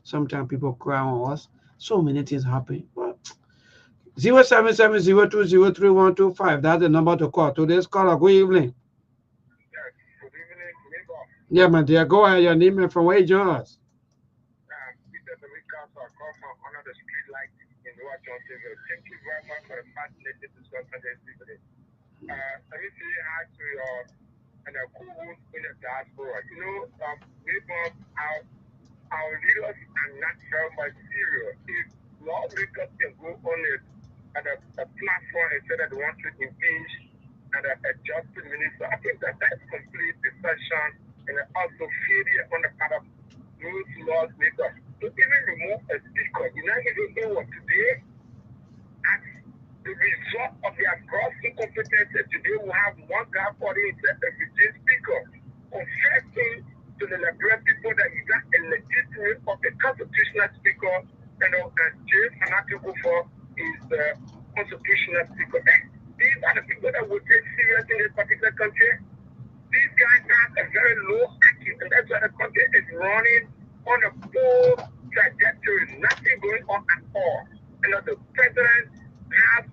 Sometimes people cry on us. So many things happen. Well, 0770203125. That's the number to call. Today's caller. Good evening. Yeah, my dear, go ahead. Your name and from where you join us. Thank you very much for the fascinating discussion this evening. Let me say hi to your and the co-host in the diaspora. You know, our leaders are not very much serious. If lawmakers can go on it at a platform and say that they want to impeach and a justice minister, I think that's complete deception and also failure on the part of those lawmakers to even remove a speaker. You know, even though today, as the result of their gross incompetence, today we have one guy for the regime speaker confessing to the Liberian people that he's not a legitimate of the constitutional speaker, and James Anatiku for is the constitutional speaker. These are the people that will take serious in this particular country. These guys have a very low IQ, and that's why the country is running on a poor trajectory, nothing going on at all. And the president has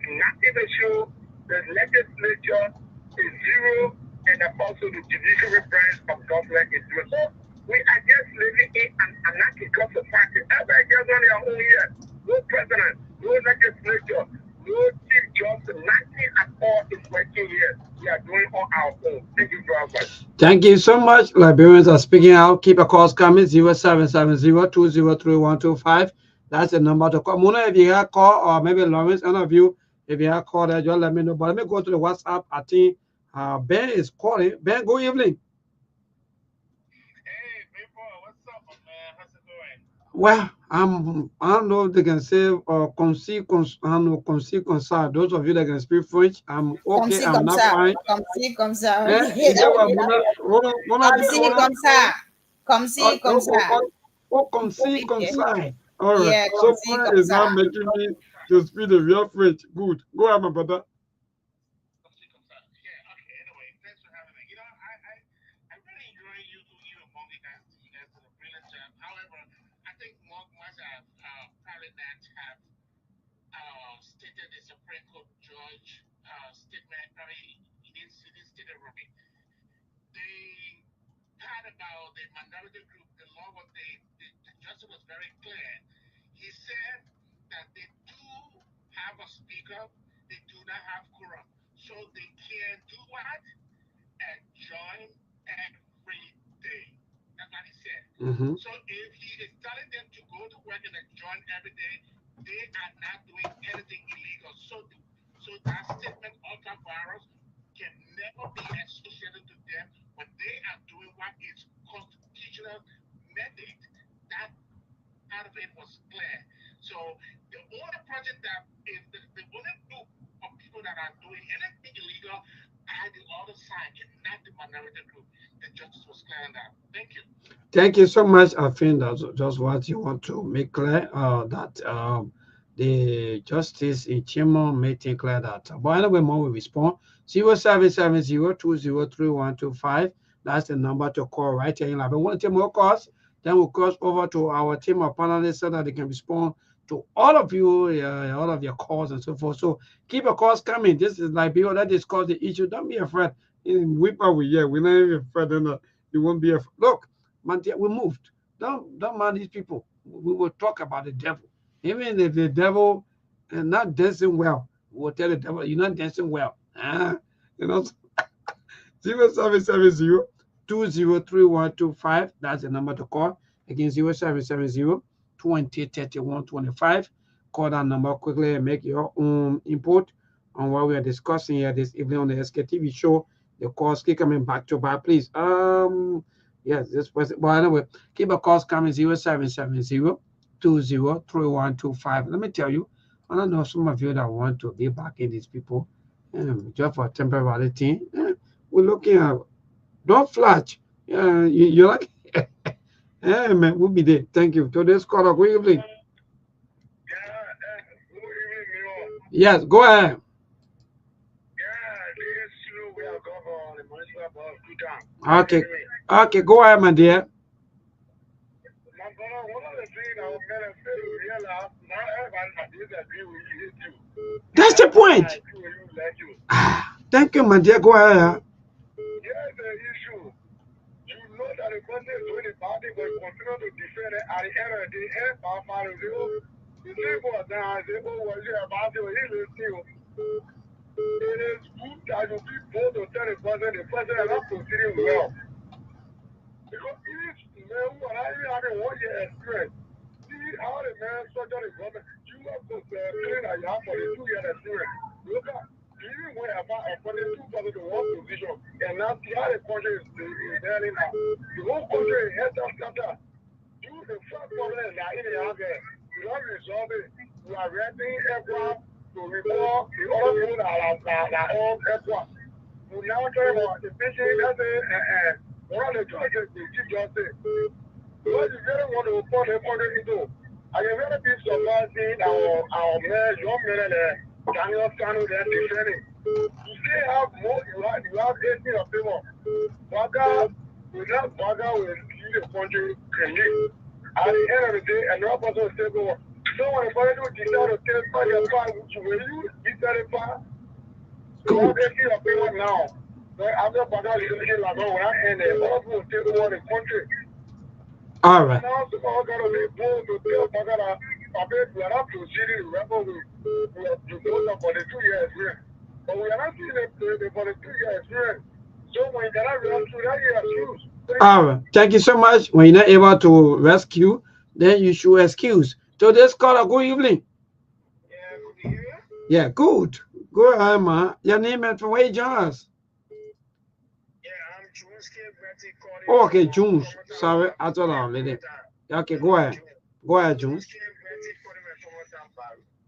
nothing to show, the legislature is zero, and also the judiciary branch of government is zero. So we are just living in an anarchical society. Everybody just on their own here. No president, no legislature, no chief justice, nothing at all is working here. We are doing on our own. Thank you very much. Thank you so much. Liberians are speaking out. Keep your calls coming. 0770203125. That's the number to call. Mona, if you have call, or maybe Lawrence, any of you, if you have call that, just let me know. But let me go to the WhatsApp. I think Ben is calling. Ben, good evening. Hey, people, what's up, man? How's it going? Well, I don't know if they can say concert. Those of you that can speak French, I'm okay. I'm not fine. Comme si, comme ça. Comme si, comme ça. Oh, comme si, comme ça. All right. Yeah, so far is not making me to speak the real French. Good. Go ahead, my brother. Stated the Supreme Court judge statement. I mean, he didn't state it wrong. The part of about the minority group, the law was the justice was very clear. He said that they do have a speaker, they do not have quorum. So they can do what? And join every day. That's what he said. So if he is telling them to go to work and join every day, they are not doing anything illegal. So that statement, ultra-virus, can never be associated to them when they are doing what is constitutional mandate. That part of it was clear. So the only project that is the only group of people that are doing anything illegal are the other side and not the minority group. The justice was clear on that. Thank you. Thank you so much. I think that's just what you want to make clear. That the justice in Chimo made it clear that. But anyway, more will respond. 0770203125. That's the number to call right here. But one take more calls, then we'll cross over to our team of panelists so that they can respond to all of you, all of your calls and so forth. So keep your calls coming. This is like people that discuss the issue. Don't be afraid. In Whipper, we're not even afraid. You won't be afraid. Look, man, we moved. Don't mind these people. We will talk about the devil. Even if the devil is not dancing well, we'll tell the devil, you're not dancing well. You know, 0770-203125. That's the number to call. Again, 0770-203125. Call that number quickly and make your own input on what we are discussing here this evening on the SKTV show. The calls keep coming back to back, please. Yes, this was it. But anyway, keep a calls coming 0770-203125. Let me tell you, I don't know some of you that want to be back in these people, just for temporary thing. We're looking at don't flash. You're like, hey man, we'll be there. Thank you. Today's caller, good evening. Yes, go ahead. Okay, okay, go ahead, my dear. That's the point. Thank you, my dear. Go ahead. Here's the issue. You know that the person is doing the bad thing, but you continue to defend it. At the end of the day, the people are down, they go, well, you have about to heal it too. It is good that you be bold to tell the person is not proceeding well. Because each man who I even have a 1 year experience, see how the man structured the government, you have to clean that you have for the 2 year experience. Look at even when for the 2 person to one position, and now see how the country is there now. The whole country is head after. You the first problem that in the house, you don't resolve it. You are renting aircraft to report the other people that own aircraft. You now tell about the patient that's one of the judges, the chief justice. Because you really want to report the country into. I can really be surprised seeing our mayor, young men, Daniel Kanu, they're defending. You still have more, you have 18 of people. Baga, without Baga will lead the country can live. At the end of the day, another person will take over. So when the person will decide to take part of the part, will you decide the part? You have 18 of people now. So after Baga leadership, like when I end it, other people will take over the country. All right. Now, so I'm going to be bold to tell Baga that we are not proceeding, remember, we are proposing for the 2 years here. But we are not seeing it for the 2 years here. So when you cannot rescue that, you are excused. All right. Thank you so much. When you're not able to rescue, then you should excuse. So this caller, good evening. Yeah, good evening. Yeah, good. Go ahead, man. Your name and from where you join us? Yeah, I'm Junes. Oh, okay, Junes. Sorry, I thought I was late. Okay, go ahead. Go ahead, Junes.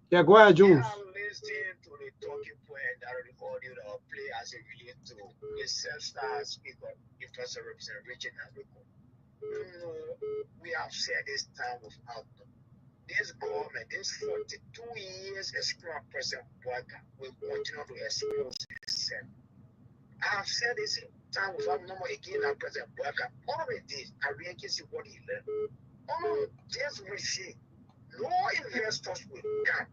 Yeah, go ahead, Junes. I'm listening to the talking point that the audio that will play as it relates to the self-star speaker, influencer represent region and local. We have said this time without this government, this 42 years exploring President Boyka will continue to expose itself. I have said this time without number again that President Boyka already I really see what he learned. On this regime, no investors will come.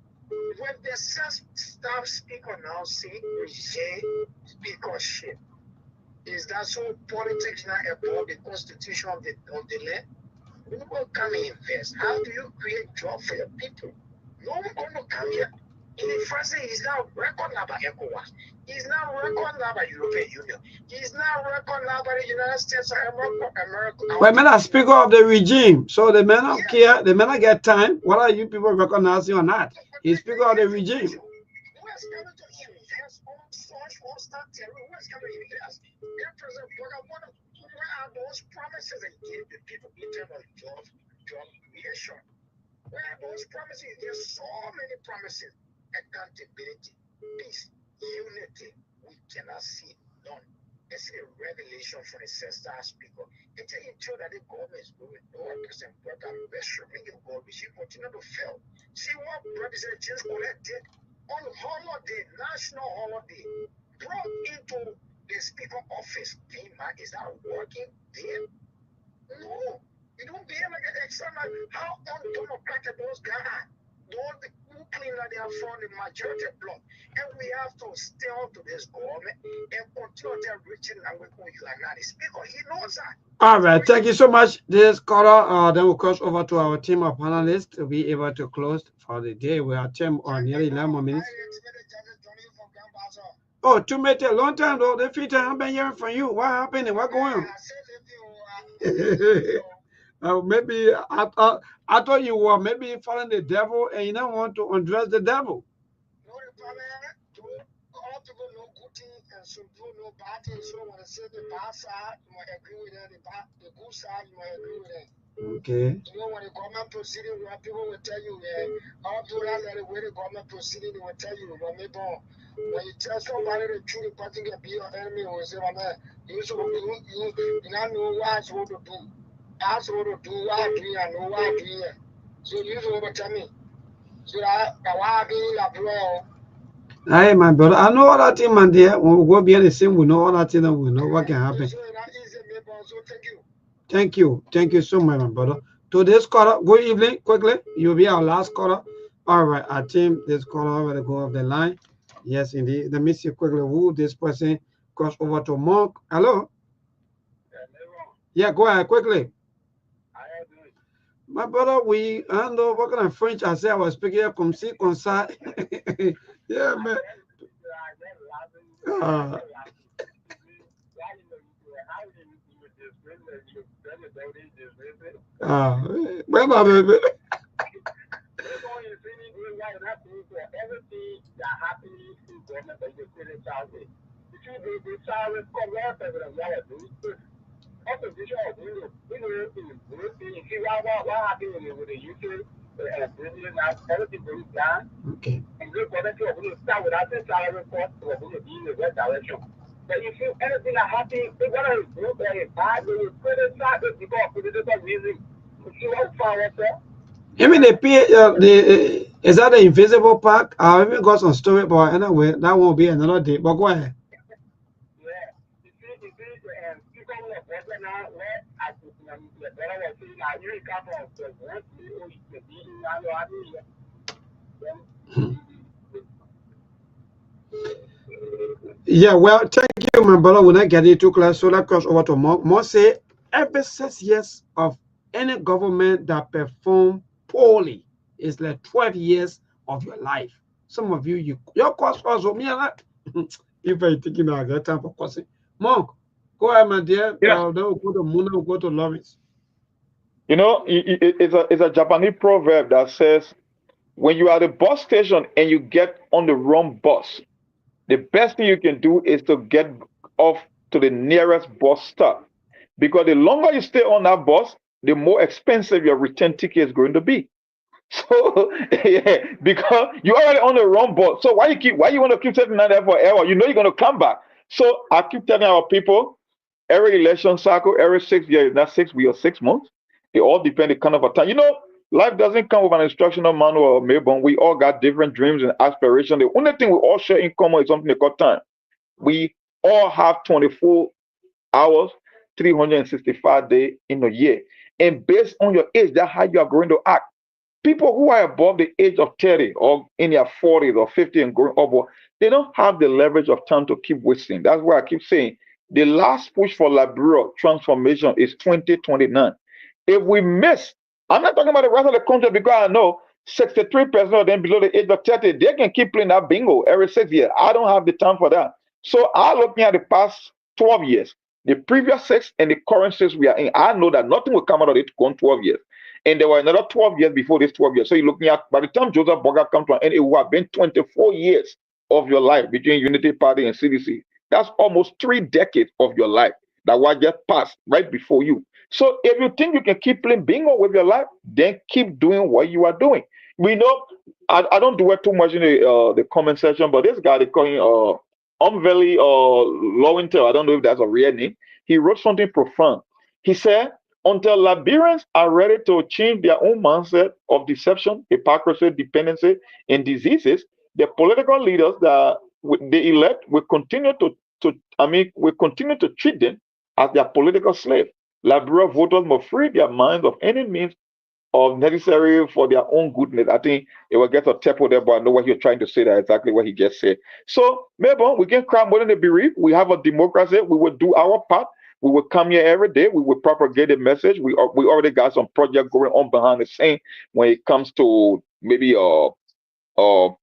When the staff speaker now say regime speakership, Is that so politics now about the constitution of the land? Who will come and invest? How do you create jobs for your people? No one going to come here. In the first thing, he's now recognized by ECOWAS. He's now recognized by European Union. He's now recognized by the United States of America. Well, men are speaker of the regime, so the men don't care. The men don't get time. What are you people recognizing or not? He's speaker of the regime. Who is coming to invest on such constant terror? Who is coming to invest? President Boga, where are those promises they gave the people in terms of job creation? Where are those promises? There's so many promises. Accountability, peace, unity. We cannot see none. It's a revelation from the sister speaker. It's a true that the government is going no President Boga reassuring the government. She continue to fail. See what President James collected on holiday, national holiday, brought into the speaker office. Is that working there? No. You don't behave like an extra man. How undemocratic those guys? Those who claim that they are from the majority bloc. And we have to stay on to this government and continue their reaching and we you are not the speaker. He knows that. All right, thank you so much. This caller, then we'll cross over to our team of panelists to be able to close for the day. We are team on nearly 11 more minutes. Oh, to make a long time though, the future I've been hearing from you. What happened? What going on? Maybe I thought you were maybe following the devil and you don't want to undress the devil. No, the problem all people know good things and some people know bad things. So when I say the bad side, you might agree with that. The good side, you might agree with that. Okay. You know, when the government proceeding, people will tell you, all people that let the way the government proceeding, they will tell you, when you tell somebody the truth, the person can be your enemy, will say, man, you not know what I'm supposed to do. I'm supposed to do what I do, I know what I do. So you supposed to tell me. So that why I be like, bro. Hey, my brother, I know all that thing, man. There, when we go behind the scene, we know all that thing, and we know what can happen. Thank you so much, my brother. To this caller, good evening. Quickly, you'll be our last caller. All right, I think this caller will go off the line. Yes, indeed. Let me see quickly who this person cross over to Monk. Hello. Yeah, go ahead quickly. My brother, I don't know what kind of French I said. I was speaking here, comme si, comme ça. Yeah, man. Well, baby. Okay. But if you anything that happens, they're gonna look at it bad, they will criticize it because of political reason. You won't find yourself. Even the is that the invisible park? I even got some story, but anyway, that won't be another day. But go ahead. Yeah, well, thank you, my brother. When I get it too close, so that cross over to more say every 6 years of any government that perform poorly is like 12 years of your life. Some of you your course also me and that. If I thinking I get time for crossing. Monk, go ahead, my dear. Yeah. Then we'll go to Muna, we'll go to Lawrence. You know, it's a Japanese proverb that says, when you are at the bus station and you get on the wrong bus, the best thing you can do is to get off to the nearest bus stop. Because the longer you stay on that bus, the more expensive your return ticket is going to be. So, yeah, because you're already on the wrong bus. So why you want to keep sitting there for an hour? You know you're going to come back. So I keep telling our people, every election cycle, every 6 years, not 6 weeks or 6 months, it all depends on kind of a time. You know, life doesn't come with an instructional manual or mailbox. We all got different dreams and aspirations. The only thing we all share in common is something they call time. We all have 24 hours, 365 days in a year. And based on your age, that's how you are going to act. People who are above the age of 30 or in their 40s or 50 and growing up, they don't have the leverage of time to keep wasting. That's why I keep saying, The last push for Liberia transformation is 2029. If we miss, I'm not talking about the rest of the country because I know 63% of them below the age of 30, they can keep playing that bingo every 6 years. I don't have the time for that. So I'm looking at the past 12 years, the previous 6 and the current 6 we are in. I know that nothing will come out of it gone 12 years. And there were another 12 years before this 12 years. So you're looking at, by the time Joseph Boga comes to an end, it will have been 24 years of your life between Unity Party and CDC. That's almost 3 decades of your life that was just passed right before you. So if you think you can keep playing bingo with your life, then keep doing what you are doing. We know, I don't do it too much in the comment section, but this guy they call him Umveli Lowintel, I don't know if that's a real name. He wrote something profound. He said, until Liberians are ready to change their own mindset of deception, hypocrisy, dependency, and diseases, the political leaders that they elect will continue will continue to treat them as their political slave. Liberal voters must free their minds of any means of necessary for their own goodness. I think it will get a typo there, but I know what you're trying to say. That exactly what he just said. So maybe we can cry more than the bereaved. We have a democracy. We will do our part. We will come here every day. We will propagate the message. We already got some project going on behind the scene when it comes to maybe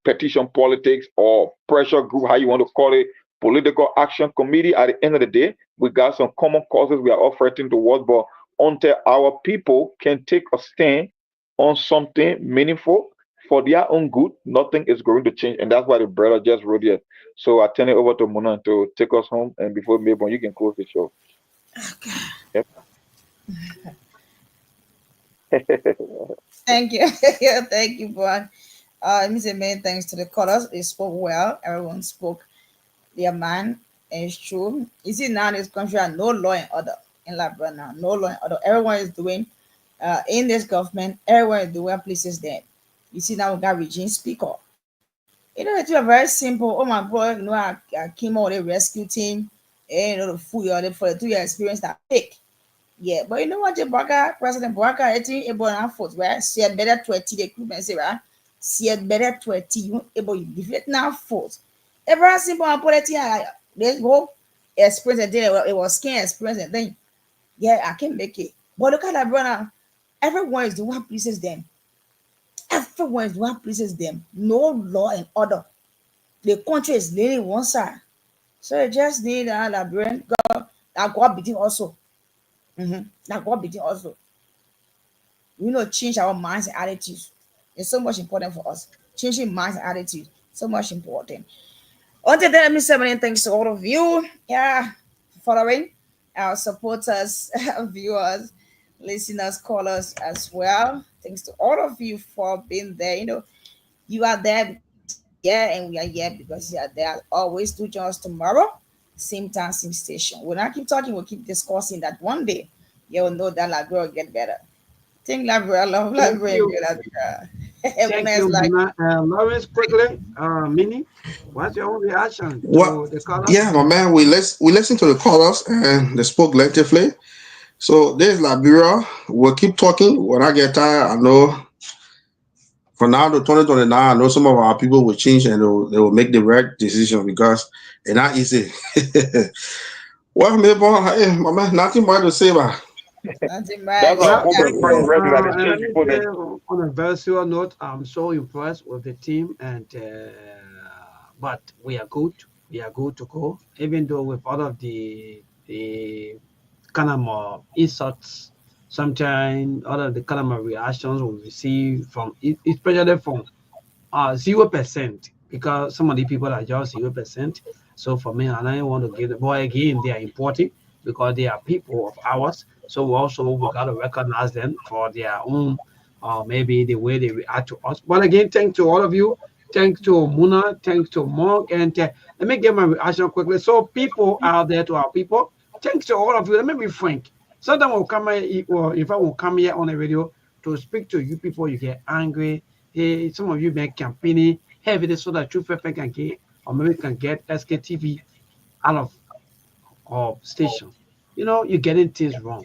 petition politics or pressure group, how you want to call it, political action committee. At the end of the day, we got some common causes we are all fighting towards, but until our people can take a stand on something meaningful for their own good, nothing is going to change. And that's why the brother just wrote here. So I turn it over to Mona to take us home. And before Mabon, you can close the show. Yep. Thank you. Thank you, Bon. Let me say many thanks to the callers. They spoke well. Everyone spoke their mind. And it's true. You see, now in this country, no law and order in Liberia now. No law and order. Everyone is doing, in this government, everyone is doing places there. You see, now we got regime speaker. You know, it's very simple. Oh my boy, you know, I came out with a rescue team. And, you know, the food for the 2 year experience that pick. Yeah, but you know what, President Baka, I think able to foot, right? See it better 20, the equipment, say, right? See it better 20, you able to deflate now foot. Every simple and put it here, there's go experience and then it was skin experience and then, yeah, I can make it. But look at that, brother. Everyone is the one pleases them. Everyone is the one pleases them. No law and order. The country is leaning one side. So you just need that brain, God beating also. Now God beating also. We know change our minds and attitudes. It's so much important for us. Changing minds and attitudes, so much important. Until then, let me say many thanks to all of you. Yeah, following our supporters, viewers, listeners, callers as well. Thanks to all of you for being there. You know, you are there because you are here, and we are here because you are there. Always do join us tomorrow. Same time, same station. We'll not keep talking, we'll keep discussing that one day you'll know that Liberia will get better. Think Liberia, love Liberia, Liberia. Thank you, like, Lawrence, quickly, Minnie, what's your own reaction to Well, the callers? yeah, my man, we listen to the callers and they spoke lengthily. So there's Liberia. We'll keep talking. When I get tired, I know from now to 2029, I know some of our people will change and they will make the right decision because it's not easy. Well, maybe, hey, my man, nothing more to say about. nothing That's right. our hope and prayer And that let change me before say, then. on a very serious note, I'm so impressed with the team, and but we are good. We are good to go, even though with all of the kind of insults, sometimes all of the kind of reactions we receive from, especially from 0%, because some of the people are just 0%. So for me, and I want to give the boy again, they are important because they are people of ours. So we got to recognize them for their own, maybe the way they react to us. But again, thanks to all of you. Thanks to Muna. Thanks to Monk. And let me get my reaction quickly. So people out there, to our people, thanks to all of you. Let me be frank. Sometimes we'll come here, or if I will come here on the radio to speak to you people, you get angry. Hey, some of you make campaigning heavy so that True Fair can get, or maybe can get Sktv out of station. You know, you're getting things wrong.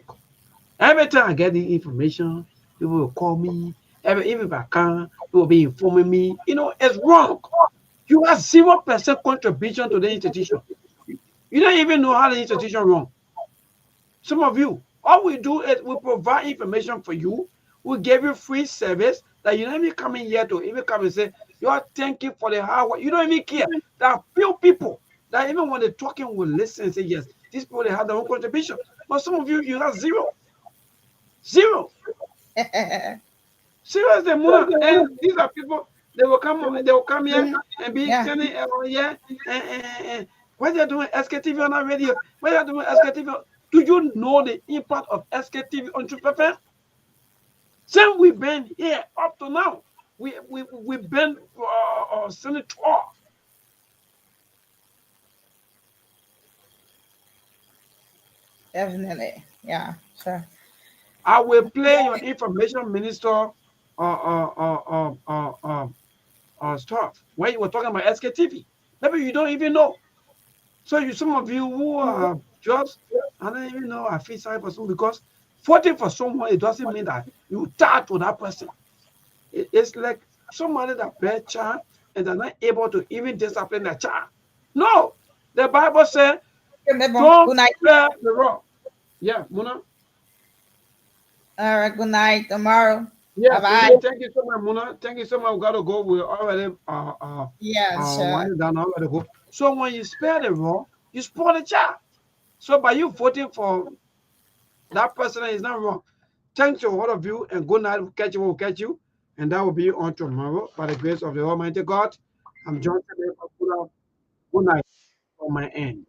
Every time I get the information, people will call me. Even if I can, people will be informing me. You know, it's wrong. You have 0% contribution to the institution. You don't even know how the institution run. Some of you, all we do is we provide information for you. We give you free service that you don't even come in here to even come and say, "Yo, thank you for the hard work." You don't even care. There are few people that even when they're talking will listen and say, "Yes, these people they have their own contribution." But some of you, you have zero. Seriously, and these are people. They will come here and be standing here and what they're doing SKTV on our radio. What they're doing SKTV. Do you know the impact of SKTV on Chupefe? Since we've been here up to now, we've been senator. Definitely, yeah, sure. I will play your information minister stuff when you were talking about SKTV. Maybe you don't even know. So some of you who are just, I don't even know, I feel sorry for someone because voting for someone, it doesn't mean that you start with that person. It's like somebody that bears child and they're not able to even discipline their child. No, the Bible says, don't bear the wrong. Yeah, Muna. All right, good night. Tomorrow. Yeah, bye. Thank you so much, Muna. Thank you so much. We gotta go. We're already winding down already. Go. So when you spare the wrong, you spoil the child. So by you voting for that person is not wrong. Thanks to all of you and good night. We'll catch you. And that will be on tomorrow by the grace of the Almighty God. I'm John. Good night on my end.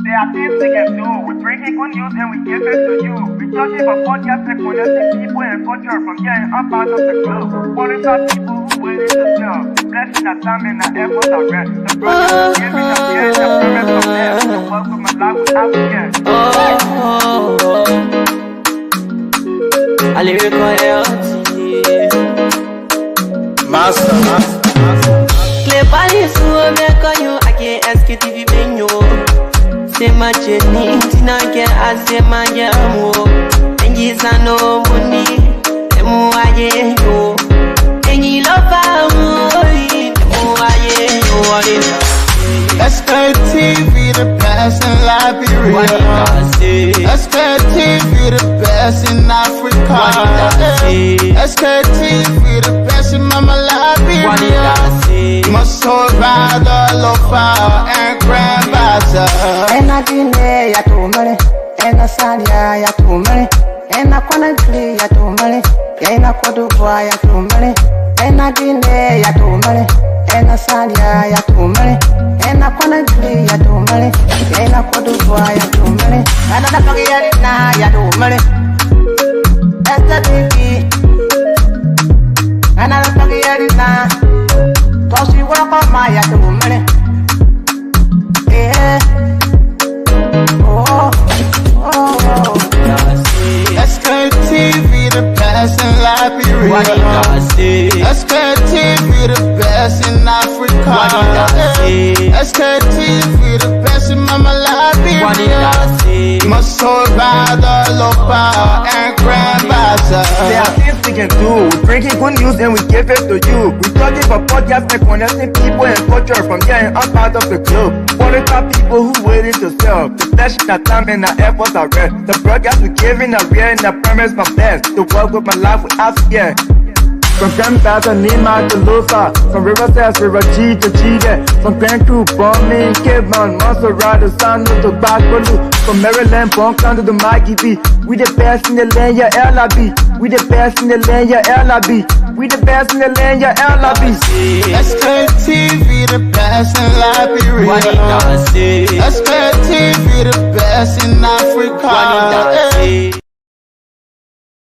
There are things we can do. We bring in good news and we give it to you. We talking about podcasts and connecting people and culture from getting up out of the club. What about people who willing to serve? The blessing that time and the effort are rest. The brothers giving us the end of payment from them. The welcome and life without fear. I live Master. Clay Paris, who make you, I can't Sktv menu. C'est ma chenille, tina ke ase ma jamu. Engi sano muni, emu aye yo. Engi lofa muni, emu aye yo. Sktv, the best in Liberia. Sktv, the best in Africa. Sktv, the best in Mama Liberia. Must survive the lofa and grandfather. Ena dine ya tumale, ena salia ya tumale, ena konagli ya tumale, ena kodubwa ya tumale, ena dine ya tumale, ena salia ya tumale, ena konagli ya tumale, ena kodubwa ya tumale, ena nakagiyari na ya tumale, SKTV, ena nakagiyari na, tosi wako ma ya tumale, Sktv, the best in Liberia. Sktv, the best in Africa. Sktv, the best in Mama Liberia. Must survive the lopa and grandfather. There are things we can do. We bring in good news and we give it to you. We talking about podcasts and connecting people and culture from getting up out of the club. What about people who willing to serve? The blessing that time and the efforts are rest. The broadcast we giving are real and the promise my best. To work with my life without fear. From Grandfather Nima to Lufa, from Riverside, River G to Chile, from Grand Crew, Bombing, Kidman, Montserrat, San to Bacalu, from Maryland, Bonk to the Mikey B. We the best in the land, yeah, LIB. We the best in the land, yeah, LIB. We the best in the land, yeah, LIB. Sktv, the best in Liberia.